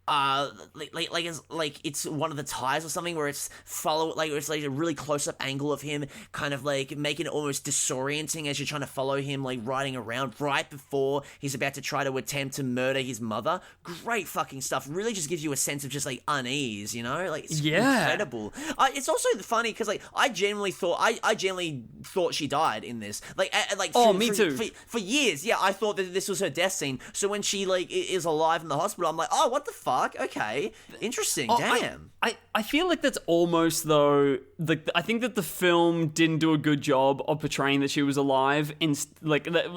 S1: it's one of the tires or something, where it's it's like a really close-up angle of him, kind of like making it almost disorienting as you're trying to follow him, like riding around right before he's about to try to attempt to murder his mother. Great fucking stuff. Really just gives you a sense of just like unease, you know? Like, it's incredible. It's also funny because like I genuinely thought she died in this. Me too. For years, I thought that this was her death scene. So when she like is alive in the hospital, I'm like, oh, what the fuck? Okay, interesting. Damn.
S11: I feel like that's almost though. I think that the film didn't do a good job of portraying that she was alive.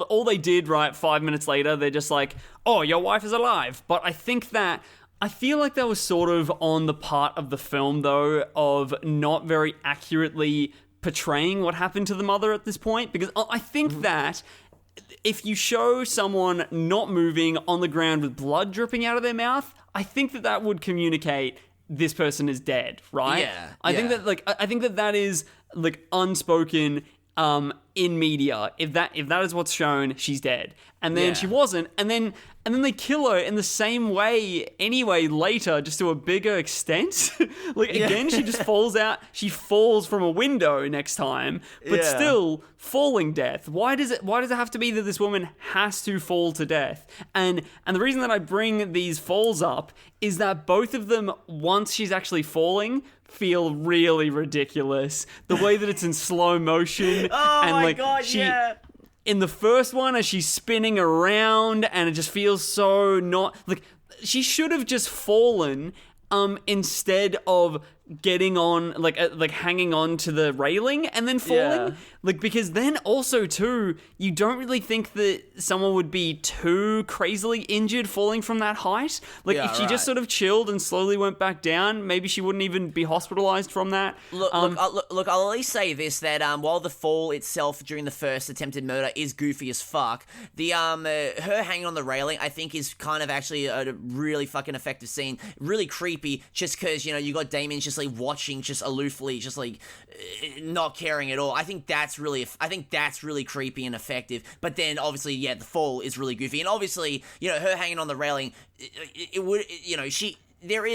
S11: All they did, right, 5 minutes later, they're just like, "Oh, your wife is alive." But I feel like that was sort of on the part of the film though of not very accurately portraying what happened to the mother at this point, because I think that if you show someone not moving on the ground with blood dripping out of their mouth, I think that would communicate this person is dead, right?
S1: Yeah.
S11: I think that is like unspoken in media. If that is what's shown, she's dead. And then she wasn't, and then they kill her in the same way anyway later, just to a bigger extent. Again, she just falls out. She falls from a window next time, but still falling death. Why does it have to be that this woman has to fall to death? And the reason that I bring these falls up is that both of them, once she's actually falling, feel really ridiculous. The way that it's in slow motion. In the first one, as she's spinning around, and it just feels so not like she should have just fallen instead of getting on like hanging on to the railing and then falling, because then also too, you don't really think that someone would be too crazily injured falling from that height. If she just sort of chilled and slowly went back down, maybe she wouldn't even be hospitalized from that.
S1: Look, I'll at least say this, that while the fall itself during the first attempted murder is goofy as fuck, the her hanging on the railing I think is kind of actually a really fucking effective scene. Really creepy, just because, you know, you got Damien just like watching just aloofly, just like not caring at all. I think that's really creepy and effective. But then obviously, the fall is really goofy, and obviously, you know, her hanging on the railing, it would, you know, there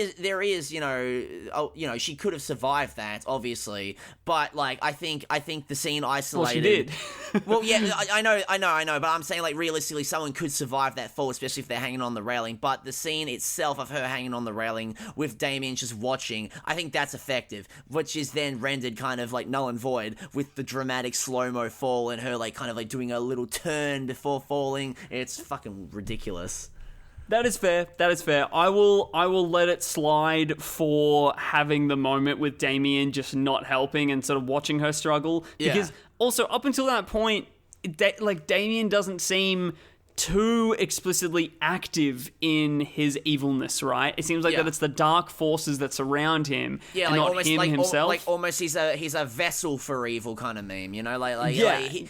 S1: is, you know, she could have survived that, obviously, but like I think the scene isolated.
S11: Well, she did.
S1: Well, I know, but I'm saying like realistically, someone could survive that fall, especially if they're hanging on the railing. But the scene itself of her hanging on the railing with Damien just watching, I think that's effective, which is then rendered kind of like null and void with the dramatic slow-mo fall and her like kind of like doing a little turn before falling. It's fucking ridiculous.
S11: That is fair. I will let it slide for having the moment with Damien just not helping and sort of watching her struggle. Because also up until that point, Damien doesn't seem too explicitly active in his evilness, right? It seems like that it's the dark forces that surround him, and like not almost, him himself.
S1: Like almost he's a vessel for evil kind of meme, you know?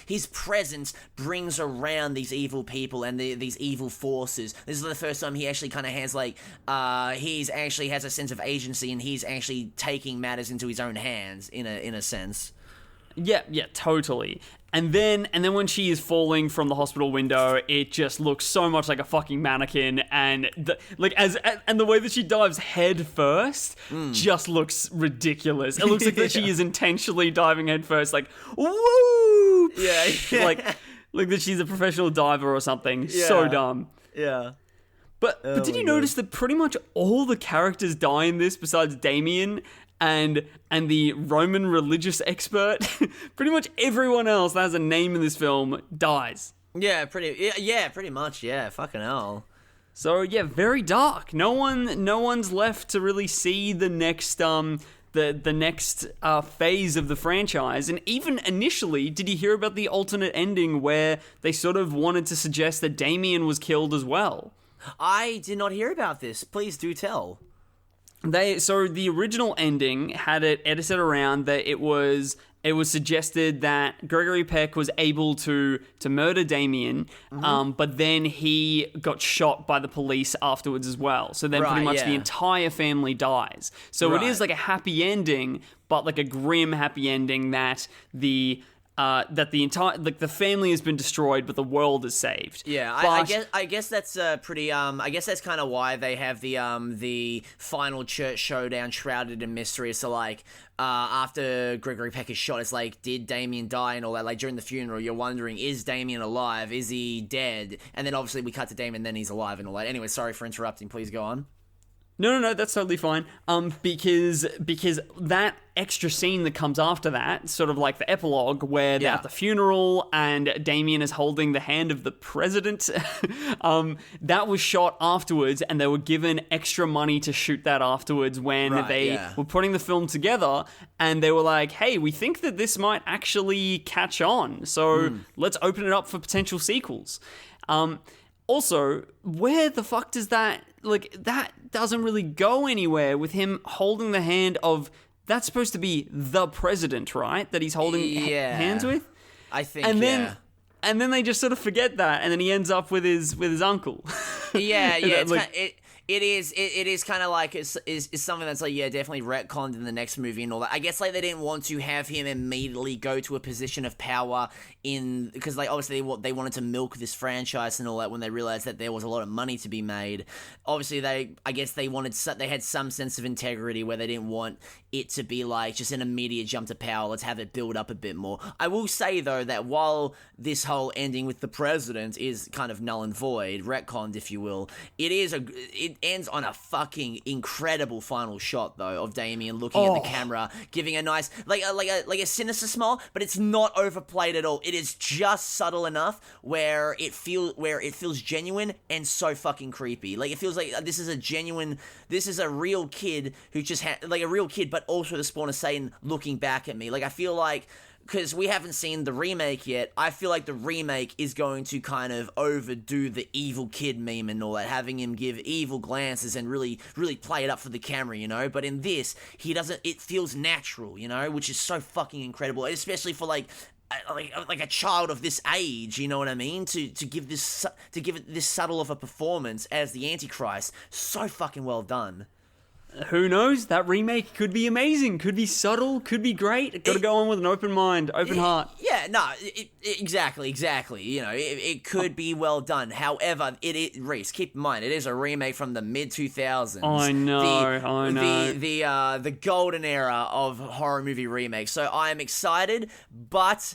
S1: His presence brings around these evil people and these evil forces. This is the first time he actually kind of has he's actually has a sense of agency, and he's actually taking matters into his own hands in a sense.
S11: Yeah, totally. And then when she is falling from the hospital window, it just looks so much like a fucking mannequin, and the way that she dives head first just looks ridiculous. It looks like that she is intentionally diving head first, like woo, like that she's a professional diver or something. Yeah. So dumb.
S1: Yeah.
S11: But did you notice that pretty much all the characters die in this besides Damien and the Roman religious expert? Pretty much everyone else that has a name in this film dies.
S1: Yeah, pretty much. Yeah, fucking hell.
S11: So yeah, very dark. No one's left to really see the next the next phase of the franchise. And even initially, did you hear about the alternate ending where they sort of wanted to suggest that Damien was killed as well?
S1: I did not hear about this. Please do tell.
S11: So the original ending had it edited around that it was suggested that Gregory Peck was able to murder Damien, but then he got shot by the police afterwards as well. So then pretty much the entire family dies. So it is like a happy ending, but like a grim happy ending that the entire the family has been destroyed, but the world is saved.
S1: Yeah, I guess that's pretty. I guess that's kind of why they have the final church showdown shrouded in mystery. So like, after Gregory Peck is shot, it's like, did Damien die and all that? Like during the funeral, you're wondering, is Damien alive? Is he dead? And then obviously we cut to Damien, then he's alive and all that. Anyway, sorry for interrupting. Please go on.
S11: No, that's totally fine. Because that extra scene that comes after that, sort of like the epilogue, where they're at the funeral and Damien is holding the hand of the president, that was shot afterwards, and they were given extra money to shoot that afterwards when they were putting the film together, and they were like, hey, we think that this might actually catch on, so let's open it up for potential sequels. Also, where the fuck does that... Like, that doesn't really go anywhere with him holding the hand of... That's supposed to be the president, right? That he's holding hands with?
S1: I think,
S11: and then they just sort of forget that, and then he ends up with his uncle.
S1: Yeah, It is kind of like is something that's like, definitely retconned in the next movie and all that. I guess like they didn't want to have him immediately go to a position of power because like obviously they wanted to milk this franchise and all that when they realized that there was a lot of money to be made. Obviously they had some sense of integrity where they didn't want it to be like just an immediate jump to power. Let's have it build up a bit more. I will say though that while this whole ending with the president is kind of null and void, retconned if you will, it ends on a fucking incredible final shot though of Damien looking at the camera, giving a nice like a sinister smile, but it's not overplayed at all. It is just subtle enough where it feels genuine and so fucking creepy. Like it feels like this is a real kid who just had like a real kid, but also the spawn of Satan looking back at me. Like I feel like, because we haven't seen the remake yet, I feel like the remake is going to kind of overdo the evil kid meme and all that, having him give evil glances and really, really play it up for the camera, you know? But in this, it feels natural, you know? Which is so fucking incredible, especially for like a child of this age, you know what I mean? To give it this subtle of a performance as the Antichrist, so fucking well done.
S11: Who knows? That remake could be amazing, could be subtle, could be great. Got to go on with an open mind, open heart.
S1: Yeah, no, exactly. You know, it could be well done. However, Rhys, keep in mind, it is a remake from the mid-2000s.
S11: I know.
S1: The golden era of horror movie remakes. So I am excited, but...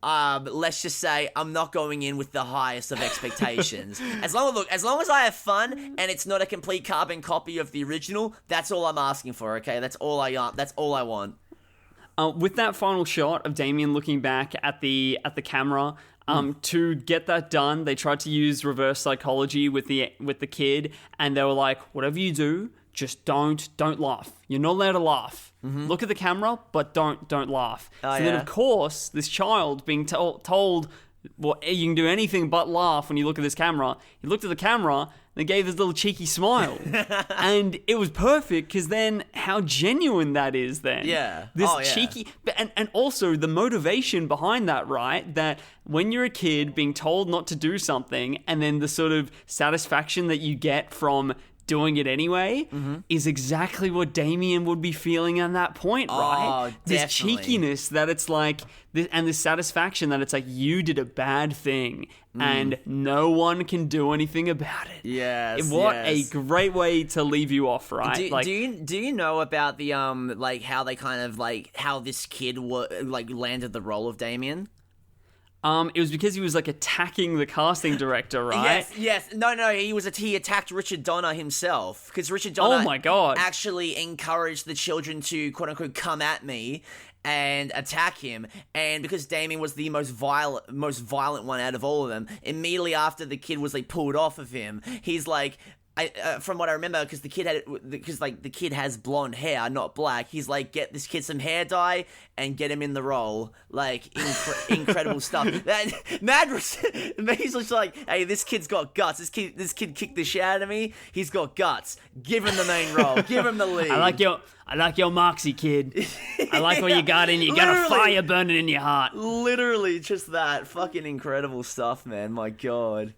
S1: let's just say I'm not going in with the highest of expectations. As long as I have fun and it's not a complete carbon copy of the original, that's all I'm asking for. Okay, that's all I want.
S11: With that final shot of Damien looking back at the camera, to get that done, they tried to use reverse psychology with the kid, and they were like, whatever you do, just don't laugh. You're not allowed to laugh. Mm-hmm. Look at the camera, but don't laugh. Then, of course, this child being told, well, you can do anything but laugh when you look at this camera. He looked at the camera, and gave this little cheeky smile. And it was perfect, because then how genuine that is then.
S1: Yeah.
S11: This cheeky... And also the motivation behind that, right? That when you're a kid being told not to do something, and then the sort of satisfaction that you get from doing it anyway is exactly what Damien would be feeling at that point, right? This cheekiness that it's like, and this satisfaction that it's like, you did a bad thing and no one can do anything about it.
S1: Yes.
S11: What a great way to leave you off, right?
S1: Do you know about the like how they kind of like how this kid like landed the role of Damien?
S11: It was because he was like attacking the casting director, right?
S1: Yes. No, he attacked Richard Donner himself because Richard Donner,
S11: oh my God,
S1: actually encouraged the children to quote unquote come at me and attack him, and because Damien was the most violent one out of all of them, immediately after the kid was like pulled off of him, he's like, from what I remember, because the kid has blonde hair, not black. He's like, get this kid some hair dye and get him in the role. Like, incredible stuff. He's just like, hey, this kid's got guts. This kid kicked the shit out of me. He's got guts. Give him the main role. Give him the lead.
S11: I like your moxie, kid. I like what you got in you. You got a fire burning in your heart.
S1: Literally, just that. Fucking incredible stuff, man. My God.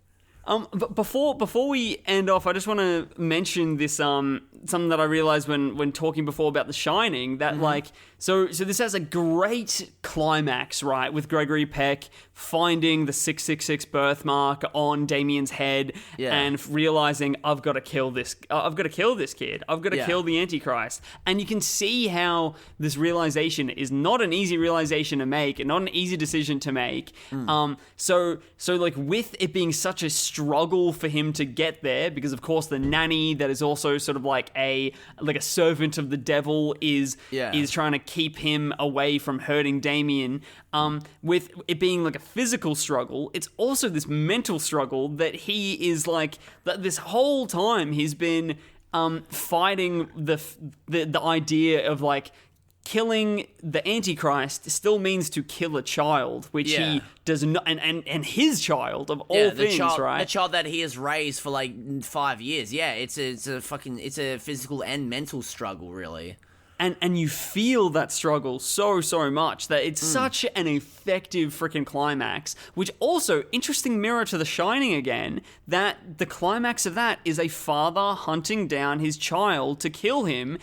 S11: But before we end off, I just want to mention this something that I realized when talking before about The Shining, that like so this has a great climax, right, with Gregory Peck finding the 666 birthmark on Damien's head and realizing, I've got to kill this kid. I've got to kill the Antichrist. And you can see how this realization is not an easy realization to make, and not an easy decision to make. So like with it being such a struggle for him to get there, because of course the nanny that is also sort of like a servant of the devil is trying to keep him away from hurting Damien. With it being like a physical struggle, it's also this mental struggle that he is like, that this whole time he's been fighting the idea of like, killing the Antichrist still means to kill a child, which he does not, and his child of all things, right?
S1: The child that he has raised for like 5 years. Yeah, it's a physical and mental struggle, really.
S11: And you feel that struggle so much that it's such an effective freaking climax, which also, interesting mirror to The Shining again, that the climax of that is a father hunting down his child to kill him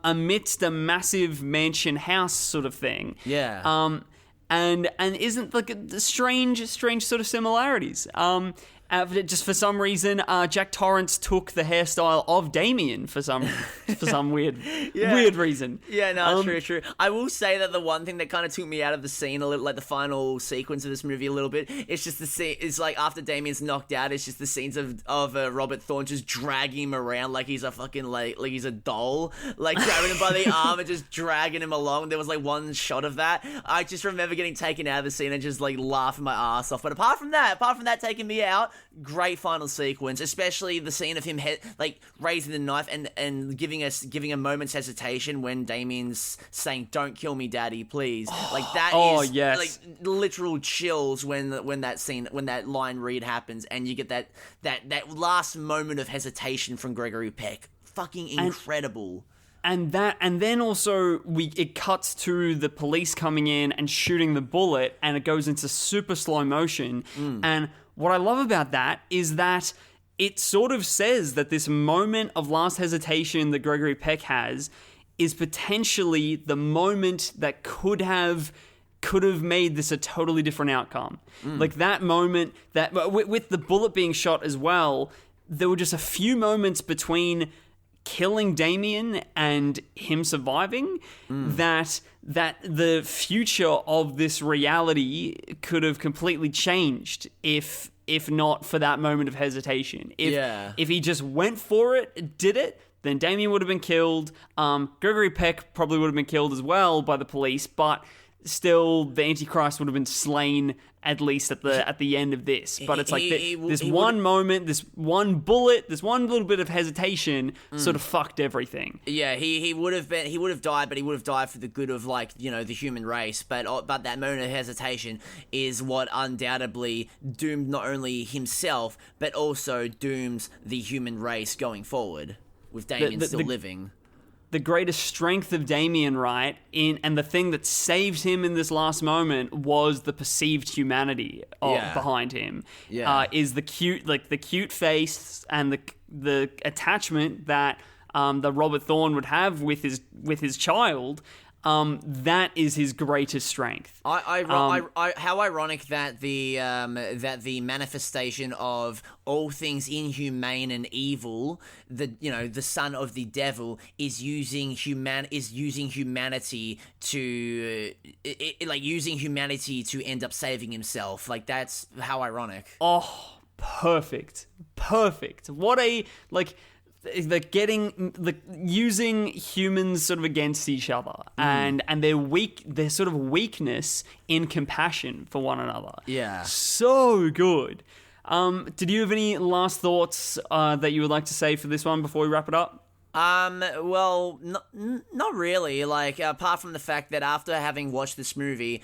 S11: amidst a massive mansion house sort of thing.
S1: Yeah.
S11: And isn't like strange sort of similarities. Just for some reason, Jack Torrance took the hairstyle of Damien for some weird reason.
S1: Yeah, no, true. I will say that the one thing that kind of took me out of the scene a little, like the final sequence of this movie a little bit, it's just the scene. It's like after Damien's knocked out, it's just the scenes of Robert Thorne just dragging him around like he's a fucking like he's a doll, like grabbing him by the arm and just dragging him along. There was like one shot of that. I just remember getting taken out of the scene and just like laughing my ass off. But apart from that taking me out. Great final sequence, especially the scene of him raising the knife and giving a moment's hesitation when Damien's saying, "Don't kill me, Daddy, please." Like that is like literal chills when that line read happens, and you get that last moment of hesitation from Gregory Peck. Fucking incredible.
S11: And then also it cuts to the police coming in and shooting the bullet, and it goes into super slow motion. And what I love about that is that it sort of says that this moment of last hesitation that Gregory Peck has is potentially the moment that could have made this a totally different outcome. Like that moment that with the bullet being shot as well, there were just a few moments between killing Damien and him surviving that the future of this reality could have completely changed if not for that moment of hesitation. If he just went for it, did it, then Damien would have been killed. Gregory Peck probably would have been killed as well by the police, but still the Antichrist would have been slain at least at the end of this. But it's like this one moment, this one bullet, this one little bit of hesitation sort of fucked everything.
S1: Yeah, he would have died, but he would have died for the good of the human race. But that moment of hesitation is what undoubtedly doomed not only himself but also dooms the human race going forward with Damien still living.
S11: the greatest strength of Damien, right, and the thing that saves him in this last moment was the perceived humanity behind him. Is the cute face and the attachment that that Robert Thorne would have with his child. That is his greatest strength.
S1: How ironic that the manifestation of all things inhumane and evil, the son of the devil, is using humanity to using humanity to end up saving himself. Like, that's how ironic.
S11: Oh, perfect. What a using humans sort of against each other and their sort of weakness in compassion for one another.
S1: Yeah.
S11: So good. Did you have any last thoughts that you would like to say for this one before we wrap it up?
S1: Well, not really. Like, apart from the fact that after having watched this movie,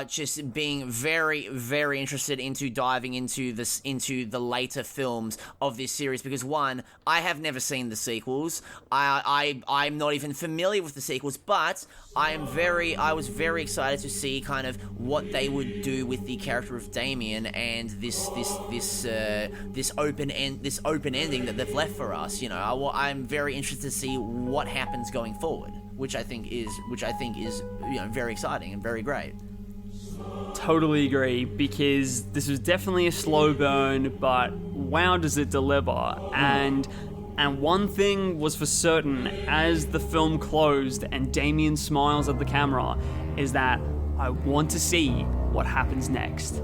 S1: just being very, very interested into diving into the later films of this series, because one, I have never seen the sequels. I'm not even familiar with the sequels, but I was very excited to see kind of what they would do with the character of Damien and this open ending that they've left for us. I'm very interested to see what happens going forward, which I think is very exciting and very great.
S11: Totally agree, because this was definitely a slow burn, but wow, does it deliver. And one thing was for certain, as the film closed and Damien smiles at the camera, is that I want to see what happens next.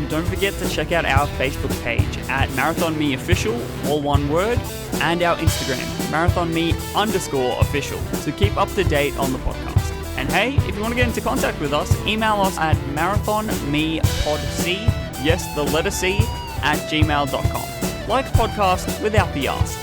S11: Don't forget to check out our Facebook page at MarathonMeOfficial, all one word, and our Instagram, MarathonMe_official, to keep up to date on the podcast. And hey, if you want to get into contact with us, email us at marathonmepodc, yes, the letter C, @gmail.com. Like podcast without the ask.